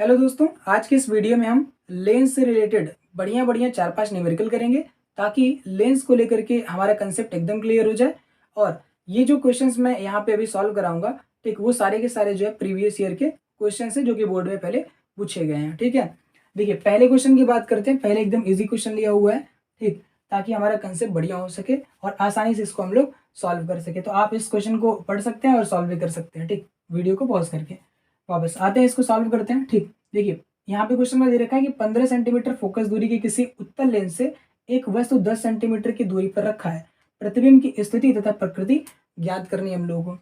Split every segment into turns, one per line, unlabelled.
Hello दोस्तों, आज के इस वीडियो में हम लेंस से रिलेटेड बढ़िया बढ़िया 4-5 न्यूमेरिकल करेंगे ताकि लेंस को लेकर के हमारा कंसेप्ट एकदम क्लियर हो जाए। और ये जो क्वेश्चंस मैं यहाँ पे अभी सॉल्व कराऊंगा, ठीक, वो सारे के सारे जो है प्रीवियस ईयर के क्वेश्चन है जो कि बोर्ड में पहले पूछे गए हैं। ठीक है, देखिए पहले क्वेश्चन की बात करते हैं। पहले एकदम ईजी क्वेश्चन लिया हुआ है, ठीक, ताकि हमारा कंसेप्ट बढ़िया हो सके और आसानी से इसको हम लोग सॉल्व कर सके। तो आप इस क्वेश्चन को पढ़ सकते हैं और सॉल्व भी कर सकते हैं। ठीक, वीडियो को पॉज करके वापस आते हैं, इसको सॉल्व करते हैं। ठीक, देखिए यहाँ पे क्वेश्चन में दे रखा है कि 15 सेंटीमीटर फोकस दूरी के किसी उत्तल लेंस से एक वस्तु 10 सेंटीमीटर की दूरी पर रखा है। प्रतिबिंब की स्थिति तथा प्रकृति ज्ञात करनी है हम लोगों को।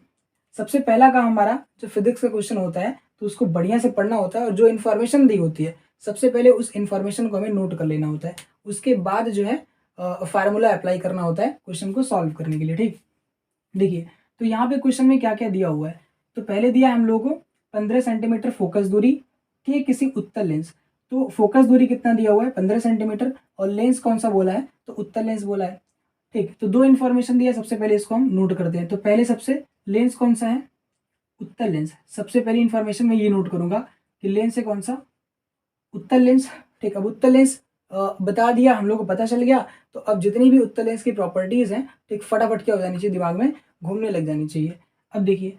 सबसे पहला काम हमारा जो फिजिक्स का क्वेश्चन होता है तो उसको बढ़िया से पढ़ना होता है और जो इन्फॉर्मेशन दी होती है सबसे पहले उस इन्फॉर्मेशन को हमें नोट कर लेना होता है। उसके बाद जो है फार्मूला अप्लाई करना होता है क्वेश्चन को सॉल्व करने के लिए। ठीक, देखिए तो यहाँ पे क्वेश्चन में क्या क्या दिया हुआ है। तो पहले दिया है हम लोगों को 15 सेंटीमीटर फोकस दूरी की किसी उत्तल लेंस। तो फोकस दूरी कितना दिया हुआ है 15 सेंटीमीटर और लेंस कौन सा बोला है तो उत्तल लेंस बोला है। ठीक, तो दो इन्फॉर्मेशन दिया, सबसे पहले इसको हम नोट करते हैं। तो पहले सबसे लेंस कौन सा है, उत्तल लेंस। सबसे पहली इन्फॉर्मेशन मैं ये नोट करूंगा कि लेंस है कौन सा, उत्तल लेंस। ठीक, अब उत्तल लेंस बता दिया, हम लोग को पता चल गया। तो अब जितनी भी उत्तल लेंस की प्रॉपर्टीज हैं, ठीक, फटाफट क्या हो जानी चाहिए, दिमाग में घूमने लग जानी चाहिए। अब देखिए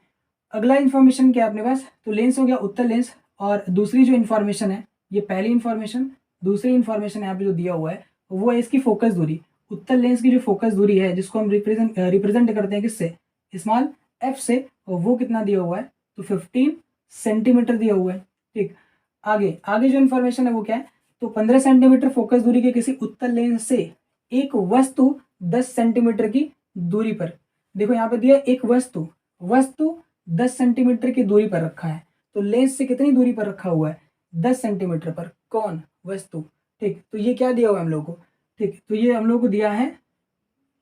अगला इन्फॉर्मेशन क्या है अपने पास, तो लेंस हो गया उत्तल लेंस। और दूसरी जो इन्फॉर्मेशन है, ये पहली इन्फॉर्मेशन, दूसरी इन्फॉर्मेशन यहाँ पे जो दिया हुआ है वो है इसकी फोकस दूरी। उत्तल लेंस की जो फोकस दूरी है जिसको हम रिप्रेजेंट करते हैं किससे, स्मॉल एफ से, और वो कितना दिया हुआ है तो 15 सेंटीमीटर दिया हुआ है। ठीक, आगे आगे जो इन्फॉर्मेशन है वो क्या है, तो 15 सेंटीमीटर फोकस दूरी के किसी उत्तल लेंस से एक वस्तु 10 सेंटीमीटर की दूरी पर, देखो यहाँ पे दिया एक वस्तु, वस्तु 10 सेंटीमीटर की दूरी पर रखा है। तो लेंस से कितनी दूरी पर रखा हुआ है 10 सेंटीमीटर पर, कौन, वस्तु। ठीक, तो ये क्या दिया हुआ है हम लोग को, ठीक, तो ये हम लोग को दिया है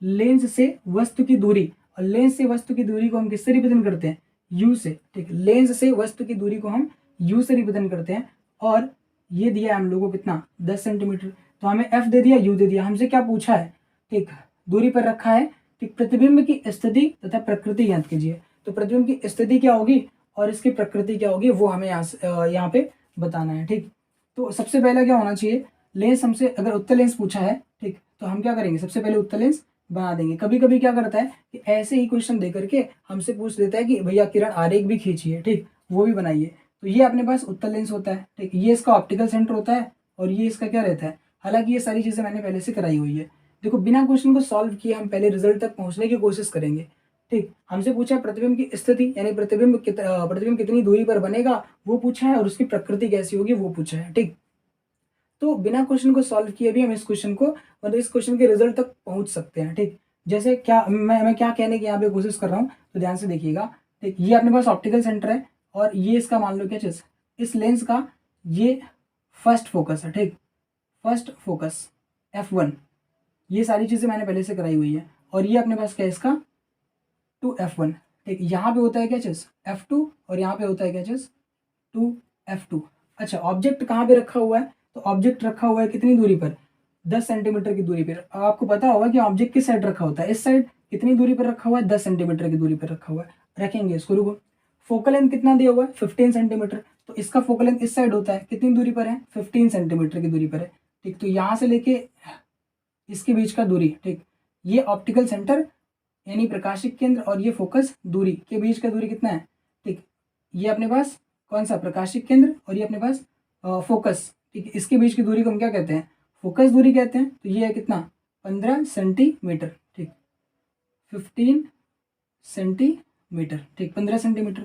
लेंस से वस्तु की दूरी। और लेंस से वस्तु की दूरी को हम किससे रिप्रेजेंट करते हैं, यू से। ठीक, लेंस से वस्तु की दूरी को हम यू से रिप्रेजेंट करते हैं। और ये दिया है हम लोग को कितना 10 सेंटीमीटर। तो हमें एफ दे दिया, यू दे दिया। हमसे क्या पूछा है, ठीक, दूरी पर रखा है। ठीक, प्रतिबिंब की स्थिति तथा प्रकृति ज्ञात कीजिए। तो प्रतिबिंब की स्थिति क्या होगी और इसकी प्रकृति क्या होगी वो हमें यहाँ पे बताना है। ठीक, तो सबसे पहला क्या होना चाहिए, लेंस हमसे अगर उत्तल लेंस पूछा है, ठीक, तो हम क्या करेंगे, सबसे पहले उत्तल लेंस बना देंगे। कभी कभी क्या करता है कि ऐसे ही क्वेश्चन दे करके हमसे पूछ लेता है कि भैया किरण आरेख भी खींचिए, ठीक, वो भी बनाइए। तो ये अपने पास उत्तल लेंस होता है। ठीक, ये इसका ऑप्टिकल सेंटर होता है और ये इसका क्या रहता है। हालांकि ये सारी चीजें मैंने पहले से कराई हुई है। देखो बिना क्वेश्चन को सॉल्व किए हम पहले रिजल्ट तक पहुंचने की कोशिश करेंगे। ठीक, हमसे पूछा है प्रतिबिंब की स्थिति, यानी प्रतिबिंब कितनी दूरी पर बनेगा वो पूछा है, और उसकी प्रकृति कैसी होगी वो पूछा है। ठीक, तो बिना क्वेश्चन को सॉल्व किए भी हम इस क्वेश्चन को, मतलब इस क्वेश्चन के रिजल्ट तक पहुंच सकते हैं। ठीक, जैसे क्या मैं क्या कहने की यहाँ पे कोशिश कर रहा हूँ, तो ध्यान से देखिएगा। ठीक, ये अपने पास ऑप्टिकल सेंटर है और ये इसका मान लो क्या चीज, इस लेंस का ये फर्स्ट फोकस है। ठीक, फर्स्ट फोकस F1, ये सारी चीजें मैंने पहले से कराई हुई है। और ये अपने पास क्या है इसका 2F1। ठीक, यहाँ पे होता है क्या चीज F2 और यहाँ पे होता है क्या चीज 2F2। अच्छा, ऑब्जेक्ट कहाँ पे रखा हुआ है, तो ऑब्जेक्ट रखा हुआ है कितनी दूरी पर, 10 सेंटीमीटर की दूरी पर। अब आपको पता होगा कि ऑब्जेक्ट किस साइड रखा होता है, इस साइड। कितनी दूरी पर रखा हुआ है 10 सेंटीमीटर की दूरी पर रखा हुआ है। रखेंगे इसको, रुको। फोकल लेंथ कितना दिया हुआ है 15 सेंटीमीटर, तो इसका फोकल लेंथ इस साइड होता है, कितनी दूरी पर है 15 सेंटीमीटर की दूरी पर है। ठीक, तो यहाँ से लेके इसके बीच का दूरी, ठीक, ये ऑप्टिकल सेंटर यानी प्रकाशिक केंद्र और ये फोकस दूरी के बीच का दूरी कितना है। ठीक, ये अपने पास कौन सा प्रकाशिक केंद्र और ये अपने पास फोकस। ठीक है, इसके बीच की दूरी को हम क्या कहते हैं, फोकस दूरी कहते हैं। तो ये है कितना 15 सेंटीमीटर। ठीक, 15 सेंटीमीटर। ठीक, 15 सेंटीमीटर।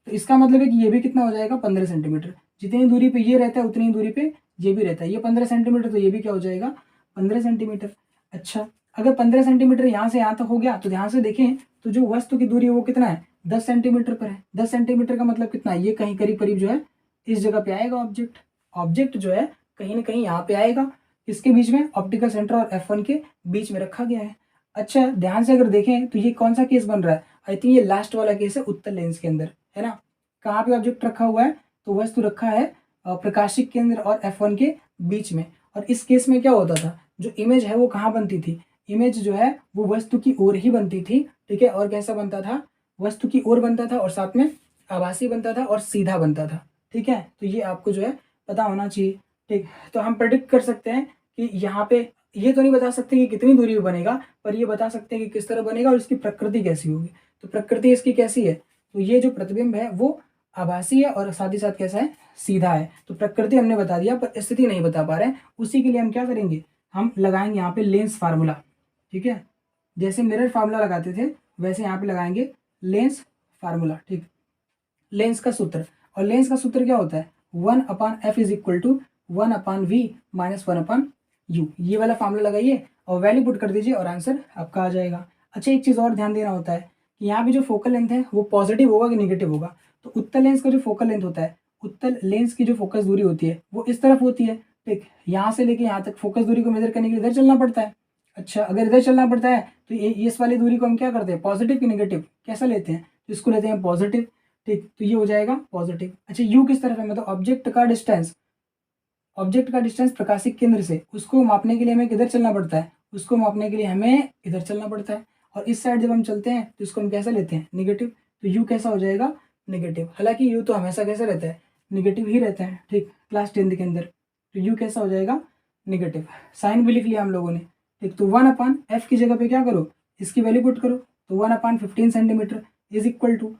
तो इसका मतलब है कि ये भी कितना हो जाएगा 15 सेंटीमीटर। जितनी दूरी पे ये रहता है उतनी दूरी पे ये भी रहता है। ये 15 सेंटीमीटर, तो ये भी क्या हो जाएगा 15 सेंटीमीटर। अच्छा, अगर 15 सेंटीमीटर यहाँ से यहाँ तक हो गया तो ध्यान से देखें तो जो वस्तु की दूरी है वो कितना है 10 सेंटीमीटर पर है। 10 सेंटीमीटर का मतलब कितना है, ये कहीं करीब करीब जो है इस जगह पे आएगा ऑब्जेक्ट। ऑब्जेक्ट जो है कहीं ना कहीं यहाँ पे आएगा, इसके बीच में ऑप्टिकल सेंटर और F1 के बीच में रखा गया है। अच्छा, ध्यान से अगर देखें तो ये कौन सा केस बन रहा है, आई थिंक ये लास्ट वाला केस है उत्तल लेंस के अंदर, है ना। कहाँ पे ऑब्जेक्ट रखा हुआ है, तो वस्तु रखा है प्रकाशिक केंद्र और F1 के बीच में। और इस केस में क्या होता था, जो इमेज है वो कहाँ बनती थी, इमेज जो है वो वस्तु की ओर ही बनती थी। ठीक है, और कैसा बनता था, वस्तु की ओर बनता था और साथ में आभासी बनता था और सीधा बनता था। ठीक है, तो ये आपको जो है पता होना चाहिए। ठीक, तो हम प्रेडिक्ट कर सकते हैं कि यहाँ पे ये तो नहीं बता सकते कि कितनी दूरी पे बनेगा, पर ये बता सकते हैं कि किस तरह बनेगा और इसकी प्रकृति कैसी होगी। तो प्रकृति इसकी कैसी है, तो ये जो प्रतिबिंब है वो आभासी है और साथ ही साथ कैसा है, सीधा है। तो प्रकृति हमने बता दिया पर स्थिति नहीं बता पा रहे हैं, उसी के लिए हम क्या करेंगे, हम लगाएंगे यहाँ पे लेंस फार्मूला। ठीक है, जैसे मिरर फार्मूला लगाते थे वैसे यहाँ पे लगाएंगे लेंस फार्मूला। ठीक, लेंस का सूत्र, और लेंस का सूत्र क्या होता है, 1/f is equal to 1/v minus 1/u। ये वाला फार्मूला लगाइए और वैल्यू पुट कर दीजिए और आंसर आपका आ जाएगा। अच्छा, एक चीज़ और ध्यान देना होता है कि यहाँ भी जो फोकल लेंथ है वो पॉजिटिव होगा कि नेगेटिव होगा। तो उत्तल लेंस का जो फोकल लेंथ होता है, उत्तल लेंस की जो फोकस दूरी होती है वो इस तरफ होती है। ठीक, यहाँ से लेके यहाँ तक फोकस दूरी को मेजर करने के लिए इधर चलना पड़ता है। अच्छा, अगर इधर चलना पड़ता है तो ये इस वाली दूरी को हम क्या करते हैं, पॉजिटिव कि नेगेटिव, कैसा लेते हैं, तो इसको लेते हैं पॉजिटिव। ठीक, तो ये हो जाएगा पॉजिटिव। अच्छा, यू किस तरफ है, मतलब ऑब्जेक्ट का डिस्टेंस, ऑब्जेक्ट का डिस्टेंस प्रकाशिक केंद्र से, उसको मापने के लिए हमें किधर चलना पड़ता है, उसको मापने के लिए हमें इधर चलना पड़ता है। और इस साइड जब हम चलते हैं तो इसको हम कैसा लेते हैं, नेगेटिव। तो यू कैसा हो जाएगा, नेगेटिव। हालांकि यू तो हमेशा कैसा रहता है, नेगेटिव ही रहता है। ठीक, क्लास 10 के अंदर। तो यू कैसा हो जाएगा, नेगेटिव। साइन भी लिख लिया हम लोगों ने। ठीक, तो 1/f की जगह पे क्या करो, इसकी वैल्यू पुट करो। तो 1/15 सेंटीमीटर इज इक्वल टू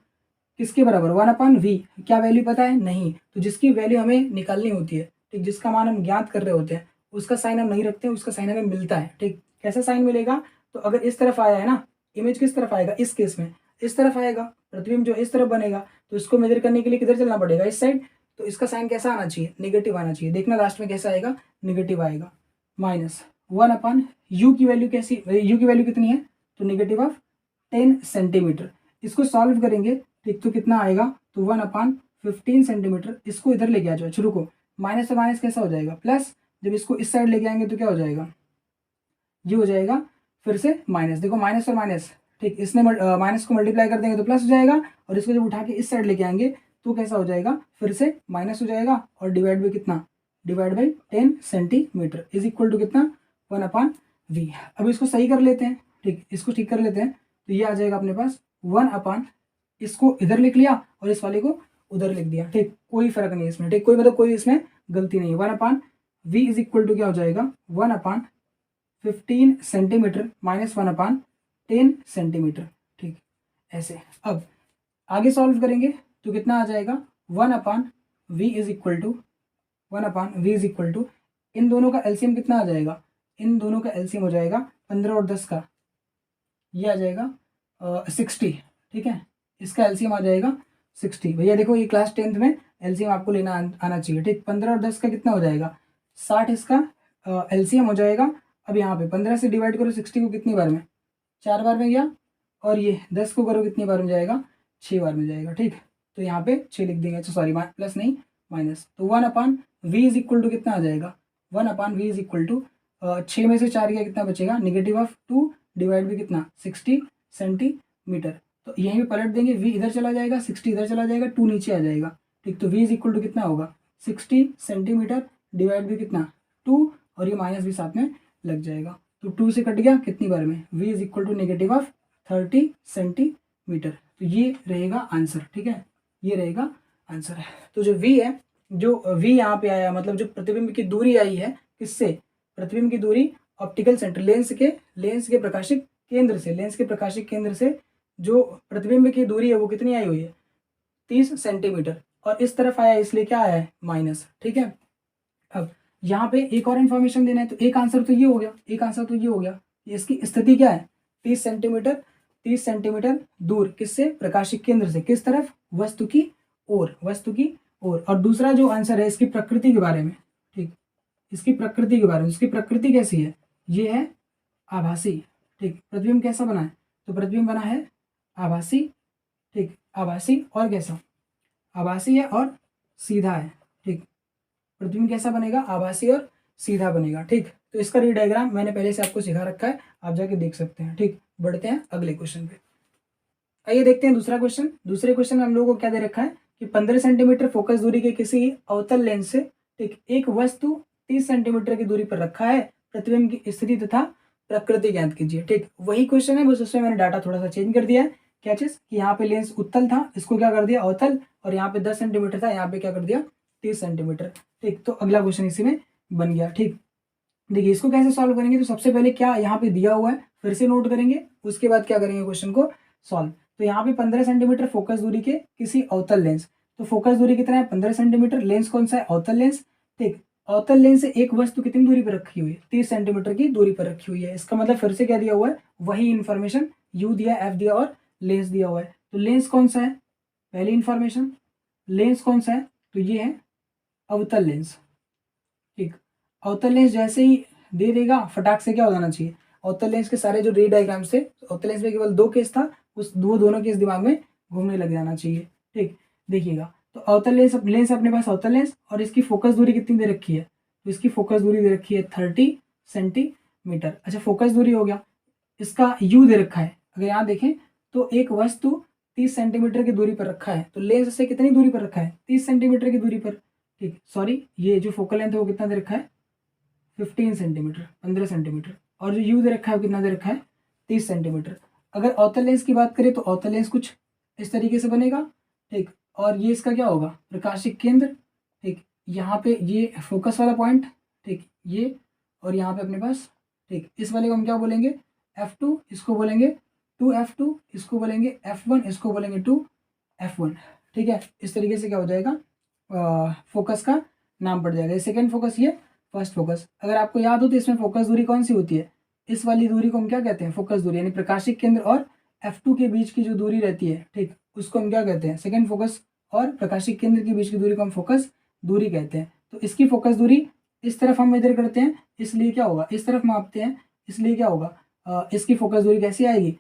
किसके बराबर, 1/v। क्या वैल्यू पता है, नहीं। तो जिसकी वैल्यू हमें निकालनी होती है, ठीक, जिसका मान हम ज्ञात कर रहे होते हैं, उसका साइन हम नहीं रखते, उसका साइन हमें मिलता है। ठीक, कैसा साइन मिलेगा, तो अगर इस तरफ आया है ना, इमेज किस तरफ आएगा, इस केस में इस तरफ आएगा, प्रतिबिंब जो इस तरफ बनेगा, तो इसको मेजर करने के लिए किधर चलना पड़ेगा, इस साइड। तो इसका साइन कैसा आना चाहिए, नेगेटिव आना चाहिए। देखना लास्ट में कैसा आएगा, नेगेटिव आएगा। माइनस 1/u की वैल्यू कैसी, u की वैल्यू कितनी है, तो -10 सेंटीमीटर। इसको सॉल्व करेंगे, ठीक, तो कितना आएगा, तो 1/15 सेंटीमीटर। इसको इधर लेके आ जाओ, शुरू को माइनस से माइनस कैसा हो जाएगा, प्लस। जब इसको इस साइड लेके आएंगे तो क्या हो जाएगा, ये हो जाएगा फिर से माइनस। देखो माइनस और माइनस, ठीक, इसने माइनस को मल्टीप्लाई कर देंगे तो प्लस हो जाएगा, और इसको जब उठा के इस साइड लेके आएंगे तो कैसा हो जाएगा, फिर से माइनस हो जाएगा, और डिवाइड बाई कितना, divide by 10 centimetre is equal to कितना, 1/v। अब इसको सही कर लेते हैं, ठीक, इसको ठीक कर लेते हैं। तो ये आ जाएगा अपने पास 1/, इसको इधर लिख लिया और इस वाले को उधर लिख दिया। ठीक, कोई फर्क नहीं इसमें, ठीक, कोई मतलब कोई इसमें गलती नहीं। 1/v इज इक्वल टू क्या हो जाएगा, 1/15 सेंटीमीटर माइनस 1/10 सेंटीमीटर। ठीक, ऐसे। अब आगे सॉल्व करेंगे तो कितना आ जाएगा, 1/v is equal to 1/v is equal to, इन दोनों का एलसीएम कितना आ जाएगा, इन दोनों का एलसीएम हो जाएगा 15 और 10 का, ये आ जाएगा 60। ठीक है, इसका एलसीएम आ जाएगा 60। भैया देखो ये क्लास 10th में एलसीएम आपको लेना आना चाहिए। ठीक, 15 और 10 का कितना हो जाएगा, 60 इसका एलसीएम हो जाएगा। अब यहाँ पे 15 से डिवाइड करो 60 को कितनी बार में, 4 बार में गया, और ये 10 को करो कितनी बार में जाएगा, 6 बार में जाएगा। ठीक, तो यहाँ पे 6 लिख देंगे, तो सॉरी प्लस नहीं माइनस। तो 1/v इज इक्वल टू कितना आ जाएगा, 1/v इज इक्वल टू 6 में से 4 गया कितना बचेगा, -2 डिवाइड बाई कितना, 60 सेंटीमीटर। तो यहीं पे पलट देंगे, v इधर चला जाएगा, 60 इधर चला जाएगा, 2 नीचे आ जाएगा। ठीक, तो v इज इक्वल टू कितना होगा, 60 सेंटीमीटर डिवाइड बाई कितना, 2, और ये माइनस भी साथ में लग जाएगा। तो 2 से कट गया कितनी बार में, v is equal to -30 centimetre. तो ये रहेगा आंसर। ठीक है, ये रहेगा आंसर है। तो जो v है, जो v यहाँ पे आया, मतलब जो प्रतिबिंब की दूरी आई है किससे, प्रतिबिंब की दूरी ऑप्टिकल सेंटर, लेंस के प्रकाशिक केंद्र से, लेंस के प्रकाशिक केंद्र से जो प्रतिबिंब की दूरी है वो कितनी आई हुई है, 30 सेंटीमीटर। और इस तरफ आया इसलिए क्या आया है, माइनस। ठीक है, अब यहाँ पे एक और इन्फॉर्मेशन देना है, तो एक आंसर तो ये हो गया, एक आंसर तो ये हो गया। इसकी स्थिति क्या है, 30 सेंटीमीटर दूर, किससे, प्रकाशिक केंद्र से, किस तरफ, वस्तु की ओर, वस्तु की ओर। और दूसरा जो आंसर है इसकी प्रकृति के बारे में। ठीक, इसकी प्रकृति के बारे में, इसकी प्रकृति कैसी है, ये है आभासी। ठीक, प्रतिबिंब कैसा बना है, तो प्रतिबिंब बना है आभासी। ठीक, आभासी और कैसा, आभासी है और सीधा है। ठीक, प्रतिबिंब कैसा बनेगा, आभासी और सीधा बनेगा। ठीक, तो इसका री डायग्राम मैंने पहले से आपको सिखा रखा है, आप जाके देख सकते हैं। ठीक, बढ़ते हैं अगले क्वेश्चन पे। आइए देखते हैं दूसरा क्वेश्चन। दूसरे क्वेश्चन में हम लोगों को क्या दे रखा है कि 15 सेंटीमीटर फोकस दूरी के किसी अवतल लेंस से, ठीक, एक वस्तु 30 सेंटीमीटर की दूरी पर रखा है, प्रतिबिंब की स्थिति तथा प्रकृति ज्ञात कीजिए। ठीक, वही क्वेश्चन है, बस उसमें मैंने डाटा थोड़ा सा चेंज कर दिया है। क्या चीज़ कि यहाँ पे लेंस उत्तल था, इसको क्या कर दिया अवतल, और यहाँ पे 10 सेंटीमीटर था, यहाँ पे क्या कर दिया 30 सेंटीमीटर। ठीक, तो अगला क्वेश्चन इसी में बन गया। ठीक, देखिए इसको कैसे सॉल्व करेंगे, तो सबसे पहले क्या यहाँ पे दिया हुआ है फिर से नोट करेंगे, उसके बाद क्या करेंगे क्वेश्चन को सॉल्व। तो यहाँ पे 15 सेंटीमीटर फोकस दूरी के किसी अवतल लेंस, तो फोकस दूरी कितना है 15 सेंटीमीटर, लेंस कौन सा है अवतल लेंस। ठीक, अवतल लेंस से एक वस्तु कितनी दूरी पर रखी हुई है 30 सेंटीमीटर की दूरी पर रखी हुई है। इसका मतलब फिर से क्या दिया हुआ है वही इन्फॉर्मेशन, यू दिया, एफ दिया और लेंस दिया हुआ है। तो लेंस कौन सा है, पहली इंफॉर्मेशन लेंस कौन सा है, तो ये है अवतल लेंस। ठीक, अवतल लेंस जैसे ही दे देगा फटाक से क्या हो जाना चाहिए, अवतल लेंस के सारे जो रे डायग्राम से, अवतल लेंस में केवल 2 केस था, उस दोनों केस दिमाग में घूमने लग जाना चाहिए। ठीक, देखिएगा तो अवतल लेंस अपने पास अवतल लेंस, और इसकी फोकस दूरी कितनी दे रखी है, तो इसकी फोकस दूरी दे रखी है 30 सेंटीमीटर। अच्छा, फोकस दूरी हो गया, इसका यू दे रखा है, अगर यहाँ देखें तो एक वस्तु 30 सेंटीमीटर की दूरी पर रखा है, तो लेंस से कितनी दूरी पर रखा है 30 सेंटीमीटर की दूरी पर। ठीक, सॉरी ये जो फोकल लेंथ है वो कितना दे रखा है 15 सेंटीमीटर, 15 सेंटीमीटर, और जो यू दे रखा है वो कितना दे रखा है 30 सेंटीमीटर। अगर अवतल लेंस की बात करें तो अवतल लेंस कुछ इस तरीके से बनेगा। ठीक, और ये इसका क्या होगा प्रकाशिक केंद्र। ठीक, यहाँ पे ये फोकस वाला पॉइंट, ठीक ये, और यहाँ पे अपने पास, ठीक इस वाले को हम क्या बोलेंगे F2, इसको बोलेंगे 2F2, इसको बोलेंगे F1, इसको बोलेंगे 2F1। ठीक है, इस तरीके से क्या हो जाएगा फोकस का नाम पड़ जाएगा। सेकेंड फोकस, ये फर्स्ट फोकस। अगर आपको याद हो तो इसमें फोकस दूरी कौन सी होती है, इस वाली दूरी को हम क्या कहते हैं फोकस दूरी, यानी प्रकाशिक केंद्र और F2 के बीच की जो दूरी रहती है, ठीक उसको हम क्या कहते हैं सेकेंड फोकस, और प्रकाशिक केंद्र के बीच की दूरी को हम फोकस दूरी कहते हैं। तो इसकी फोकस दूरी इस तरफ हम मेजर करते हैं, इसलिए क्या होगा इस तरफ मापते हैं, इसलिए क्या होगा इसकी फोकस दूरी कैसी आएगी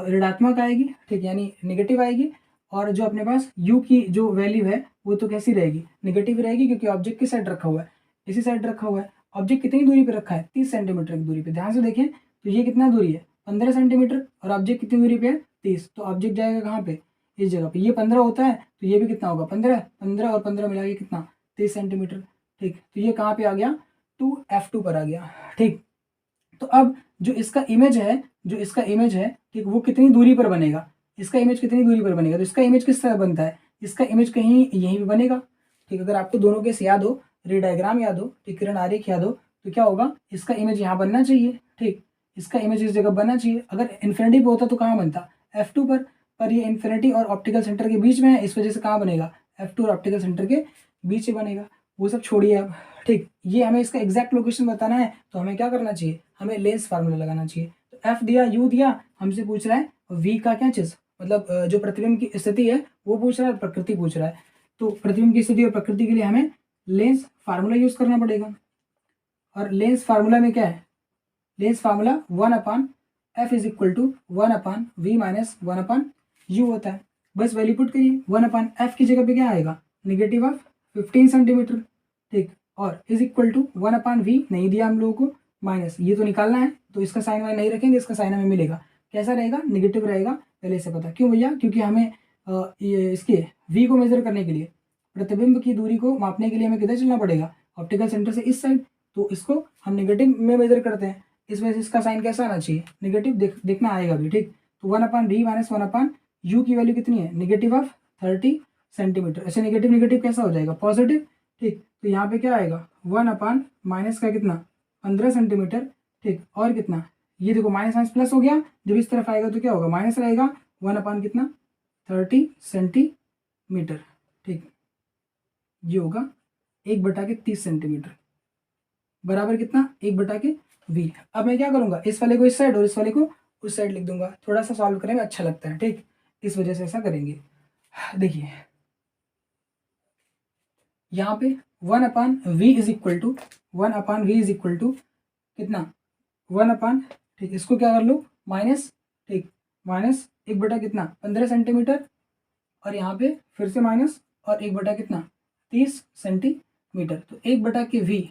ऋणात्मक आएगी। ठीक, यानी निगेटिव आएगी, और जो अपने पास u की जो वैल्यू है वो तो कैसी रहेगी निगेटिव रहेगी, क्योंकि ऑब्जेक्ट किस साइड रखा हुआ है इसी साइड रखा हुआ है। ऑब्जेक्ट कितनी दूरी पे रखा है 30 सेंटीमीटर की दूरी पे, ध्यान से देखें तो ये कितना दूरी है 15 सेंटीमीटर, और ऑब्जेक्ट कितनी दूरी पे है 30, तो ऑब्जेक्ट जाएगा कहाँ पे इस जगह पे, ये 15 होता है तो ये भी कितना होगा 15, 15 और 15 मिला के कितना 30 सेंटीमीटर। ठीक, तो ये कहाँ पे आ गया 2F2 पर आ गया। ठीक, तो अब जो इसका इमेज है, ठीक वो कितनी दूरी पर बनेगा, इसका इमेज कितनी दूरी पर बनेगा, तो इसका इमेज किस तरह बनता है, इसका इमेज कहीं यहीं पे बनेगा। ठीक, अगर आपको दोनों केस याद हो, रे डायग्राम याद हो, ठीक किरण आरेख याद हो, तो क्या होगा इसका इमेज यहाँ बनना चाहिए। ठीक, इसका इमेज इस जगह बनना चाहिए। अगर इन्फिनिटी पे होता तो कहाँ बनता F2 पर ये इन्फिनिटी और ऑप्टिकल सेंटर के बीच में है, इस वजह से कहाँ बनेगा F2 और ऑप्टिकल सेंटर के बीच ही बनेगा। वो सब छोड़िए अब। ठीक, ये हमें इसका एग्जैक्ट लोकेशन बताना है, तो हमें क्या करना चाहिए, हमें लेंस फार्मूला लगाना चाहिए। तो एफ दिया, यू दिया, हमसे पूछ रहा है वी का क्या चीज, मतलब जो प्रतिबिंब की स्थिति है वो पूछ रहा है, प्रकृति पूछ रहा है। तो प्रतिबिंब की स्थिति और प्रकृति के लिए हमें लेंस फार्मूला यूज करना पड़ेगा, और लेंस फार्मूला में क्या है, lens formula 1/f is equal to 1/v minus 1/u होता है। बस वैल्यू पुट करिए, 1/f की जगह पे क्या आएगा नेगेटिव ऑफ 15 सेंटीमीटर। ठीक, और इज इक्वल टू 1/v नहीं दिया हम लोगों को, माइनस ये तो निकालना है, तो इसका साइन वाइन नहीं रखेंगे, इसका साइन हमें मिलेगा कैसा रहेगा निगेटिव रहेगा, पहले से पता क्यों भैया, क्योंकि हमें ये इसके v को मेजर करने के लिए, प्रतिबिंब की दूरी को मापने के लिए हमें किधर चलना पड़ेगा ऑप्टिकल सेंटर से इस साइड, तो इसको हम नेगेटिव में मेजर करते हैं, इस वजह से इसका साइन कैसा आना चाहिए नेगेटिव, देखना आएगा भी। ठीक, तो 1/v माइनस 1/u की वैल्यू कितनी है नेगेटिव ऑफ 30 सेंटीमीटर। अच्छा, नेगेटिव नेगेटिव कैसा हो जाएगा पॉजिटिव। ठीक, तो यहाँ पे क्या आएगा 1/ माइनस का कितना 15 सेंटीमीटर। ठीक, और कितना ये देखो माइनस माइनस प्लस हो गया, जब इस तरफ आएगा तो क्या होगा माइनस रहेगा 1/ कितना 30 सेंटीमीटर। ठीक, ये होगा 1/30 सेंटीमीटर बराबर कितना 1/v। अब मैं क्या करूंगा इस वाले को इस साइड और इस वाले को उस साइड लिख दूंगा, थोड़ा सा सॉल्व करने में अच्छा लगता है। ठीक, इस वजह से ऐसा करेंगे। देखिए यहाँ पे 1/v is equal to 1/v is equal to कितना 1/, ठीक इसको क्या कर लो माइनस, ठीक माइनस 1/ कितना 15 सेंटीमीटर, और यहाँ पे फिर से माइनस, और 1/ कितना 30 सेंटीमीटर। तो 1/v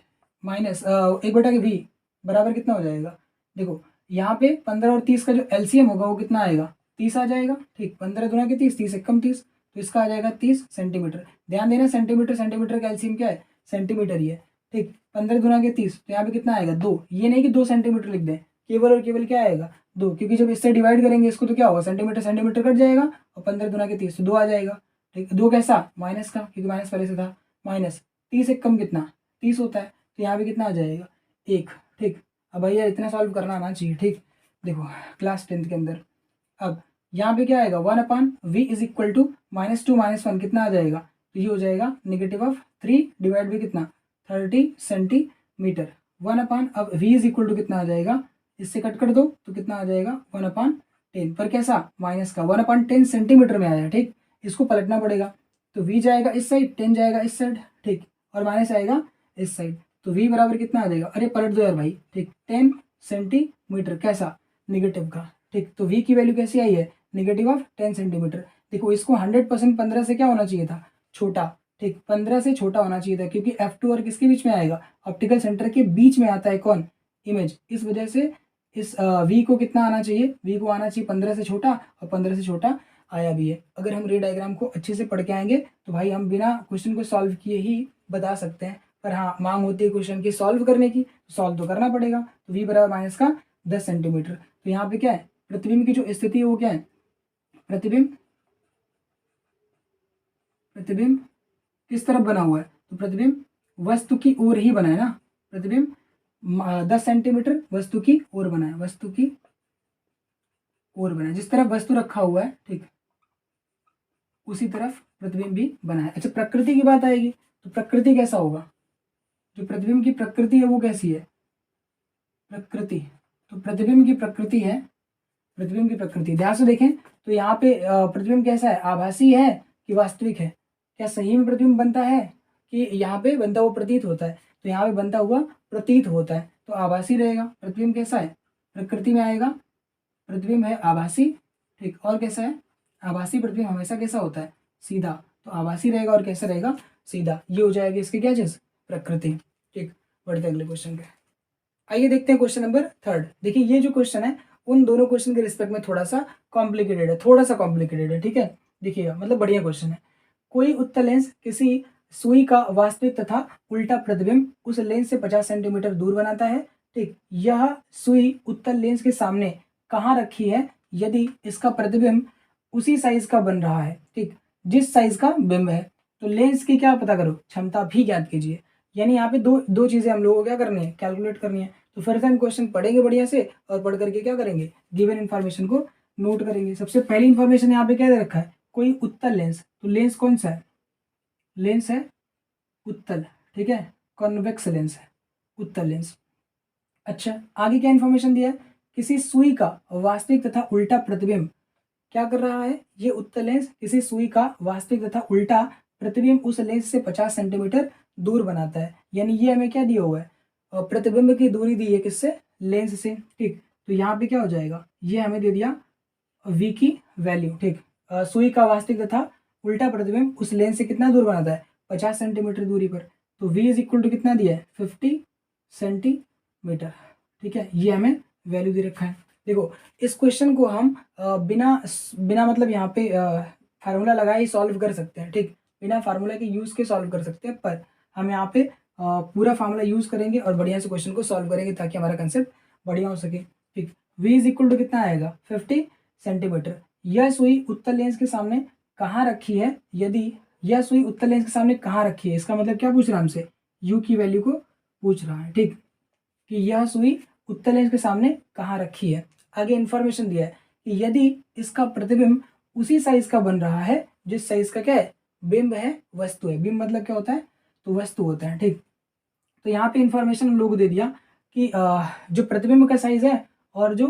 माइनस 1/v बराबर कितना हो जाएगा, देखो यहाँ पे 15 और 30 का जो एलसीएम होगा वो कितना आएगा 30 आ जाएगा। ठीक, 15 दूना के 30, 30 एक कम 30, तो इसका आ जाएगा 30 सेंटीमीटर। ध्यान देना सेंटीमीटर सेंटीमीटर का एलसीएम क्या है सेंटीमीटर ही है। ठीक, 15 दूना के 30, तो यहाँ पे कितना आएगा 2, ये नहीं कि 2 सेंटीमीटर लिख दें, केवल और केवल क्या आएगा 2, क्योंकि जब इससे डिवाइड करेंगे इसको तो क्या होगा, सेंटीमीटर सेंटीमीटर कट जाएगा और 15 दूना के 30 तो 2 आ जाएगा। ठीक, 2 कैसा, माइनस का, क्योंकि माइनस पहले से था, माइनस 30 एक कम कितना 30 होता है, तो यहाँ पे कितना आ जाएगा 1। ठीक, अब भैया इतना सॉल्व करना आना चाहिए। ठीक, देखो क्लास 10th के अंदर अब यहाँ पे क्या आएगा 1/v इज इक्वल टू -2 -1 कितना आ जाएगा, तो ये हो जाएगा -3 डिवाइड बाई कितना 30 सेंटीमीटर 1/, अब v इज इक्वल टू कितना आ जाएगा, इससे कट कर दो तो कितना आ जाएगा 1/10, पर कैसा माइनस का 1/10 सेंटीमीटर में आया। ठीक, इसको पलटना पड़ेगा, तो v जाएगा इस साइड, 10 जाएगा इस साइड। ठीक, और माइनस आएगा इस साइड, तो v बराबर कितना आ जाएगा, अरे पलट दो यार भाई। ठीक, 10 सेंटीमीटर कैसा निगेटिव का। ठीक, तो v की वैल्यू कैसी आई है, -10 सेंटीमीटर। देखो इसको 100% 15 से क्या होना चाहिए था, छोटा। ठीक, 15 से छोटा होना चाहिए था, क्योंकि F2 और किसके बीच में आएगा, ऑप्टिकल सेंटर के बीच में आता है कौन, इमेज। इस वजह से इस v को कितना आना चाहिए, v को आना चाहिए 15 से छोटा, और 15 से छोटा आया भी है। अगर हम रे डायग्राम को अच्छे से पढ़ के आएंगे तो भाई हम बिना क्वेश्चन को सॉल्व किए ही बता सकते हैं, पर हाँ मांग होती है क्वेश्चन की सॉल्व करने की, सॉल्व तो करना पड़ेगा। तो v बराबर माइनस का 10 सेंटीमीटर। तो यहाँ पे क्या है, प्रतिबिंब की जो स्थिति है वो क्या है, प्रतिबिंब किस तरफ बना हुआ है, तो प्रतिबिंब वस्तु की ओर ही बना है ना, प्रतिबिंब 10 सेंटीमीटर वस्तु की ओर बना है, वस्तु की ओर बना है, जिस तरफ वस्तु रखा हुआ है ठीक उसी तरफ प्रतिबिंब भी बना है। अच्छा, प्रकृति की बात आएगी तो प्रकृति कैसा होगा, जो प्रतिबिंब की प्रकृति है वो कैसी है, प्रकृति, तो प्रतिबिंब की प्रकृति है, प्रतिबिंब की प्रकृति ध्यान से देखें तो यहाँ पे प्रतिबिंब कैसा है, आभासी है कि वास्तविक है, क्या सही में प्रतिबिंब बनता है कि यहाँ पे बनता हुआ प्रतीत होता है, तो यहाँ पे बनता हुआ प्रतीत होता है, तो आभासी रहेगा। प्रतिबिंब कैसा है, प्रकृति में आएगा, प्रतिबिंब है आभासी। ठीक, और कैसा है, आभासी प्रतिबिंब हमेशा कैसा होता है, सीधा, तो आभासी रहेगा और कैसा रहेगा, सीधा। ये हो जाएगी इसकी क्या चीज, प्रकृति। ठीक, बढ़ते हैं अगले क्वेश्चन पे। आइए देखते हैं क्वेश्चन नंबर 3। देखिए ये जो क्वेश्चन है उन दोनों क्वेश्चन के रिस्पेक्ट में थोड़ा सा कॉम्प्लिकेटेड है, थोड़ा सा कॉम्प्लिकेटेड है। ठीक है, देखिएगा मतलब बढ़िया क्वेश्चन है। कोई उत्तल लेंस किसी सुई का वास्तविक तथा उल्टा प्रतिबिंब उस लेंस से 50 सेंटीमीटर दूर बनाता है। ठीक, यह सुई उत्तल लेंस के सामने कहाँ रखी है यदि इसका प्रतिबिंब उसी साइज का बन रहा है, ठीक, जिस साइज का बिंब है। तो लेंस की क्या पता करो, क्षमता भी ज्ञात कीजिए। यानी यहाँ पे दो चीजें हम लोगों को क्या करनी है, कैलकुलेट करनी है। तो फिर से हम क्वेश्चन पढ़ेंगे बढ़िया से और पढ़ करके क्या करेंगे, गिवन इन्फॉर्मेशन को नोट करेंगे। सबसे पहली इन्फॉर्मेशन यहाँ पे क्या दे रखा है, कोई उत्तल लेंस, तो लेंस कौन सा है, लेंस है उत्तल। ठीक है, कॉन्वेक्स लेंस है उत्तल लेंस। अच्छा, आगे क्या इन्फॉर्मेशन दिया है, किसी सुई का वास्तविक तथा उल्टा प्रतिबिंब क्या कर रहा है, ये उत्तल लेंस किसी सुई का वास्तविक तथा उल्टा प्रतिबिंब उस लेंस से 50 सेंटीमीटर दूर बनाता है। यानी ये हमें क्या दिया हुआ है, प्रतिबिंब की दूरी दी है किससे, लेंस से। ठीक, तो यहाँ पे क्या हो जाएगा, ये हमें दे दिया v की वैल्यू। ठीक, सुई का वास्तविक तथा उल्टा प्रतिबिंब उस लेंस से कितना दूर बनाता है, 50 सेंटीमीटर दूरी पर। तो v इज इक्वल टू कितना दिया है, 50 सेंटीमीटर। ठीक है, ये हमें वैल्यू दे रखा है। देखो इस क्वेश्चन को हम बिना मतलब यहाँ पे फार्मूला लगाए ही सॉल्व कर सकते हैं। ठीक, बिना फार्मूला के यूज के सॉल्व कर सकते हैं, पर हम यहाँ पे पूरा फार्मूला यूज करेंगे और बढ़िया से क्वेश्चन को सॉल्व करेंगे ताकि हमारा कंसेप्ट बढ़िया हो सके। ठीक, v इज इक्वल टू कितना आएगा, 50 सेंटीमीटर। यह सुई उत्तल लेंस के सामने कहाँ रखी है, यदि यह सुई उत्तल लेंस के सामने कहाँ रखी है, इसका मतलब क्या पूछ रहा है हमसे, u की वैल्यू को पूछ रहा है। ठीक, कि यह सुई उत्तल लेंस के सामने कहाँ रखी है। आगे इंफॉर्मेशन दिया है कि यदि इसका प्रतिबिंब उसी साइज का बन रहा है जिस साइज का क्या है, बिंब है, वस्तु है। बिंब मतलब क्या होता है, तो वस्तु होता है। ठीक, तो यहाँ पे इंफॉर्मेशन हम लोग को दे दिया कि जो प्रतिबिंब का साइज है और जो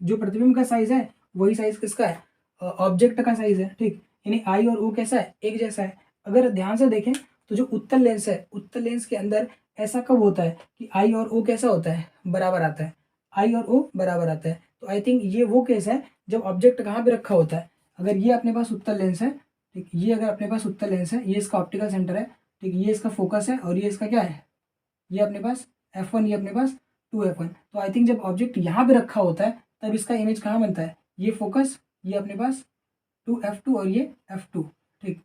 प्रतिबिंब का साइज है वही साइज किसका है, ऑब्जेक्ट का साइज है। ठीक, यानी आई और ओ कैसा है, एक जैसा है। अगर ध्यान से देखें तो जो उत्तल लेंस है, उत्तल लेंस के अंदर ऐसा कब होता है कि आई और ओ कैसा होता है, बराबर आता है, आई और ओ बराबर आता है। तो आई थिंक ये वो केस है जब ऑब्जेक्ट कहाँ पे रखा होता है। अगर ये अपने पास उत्तल लेंस है, ठीक, ये अगर अपने पास उत्तल लेंस है, ये इसका ऑप्टिकल सेंटर है, ठीक, ये इसका फोकस है और ये इसका क्या है, ये अपने पास f1, ये अपने पास 2f1। तो आई थिंक जब ऑब्जेक्ट यहाँ पे रखा होता है तब इसका इमेज कहाँ बनता है, ये फोकस, ये अपने पास 2f2 और ये f2। ठीक,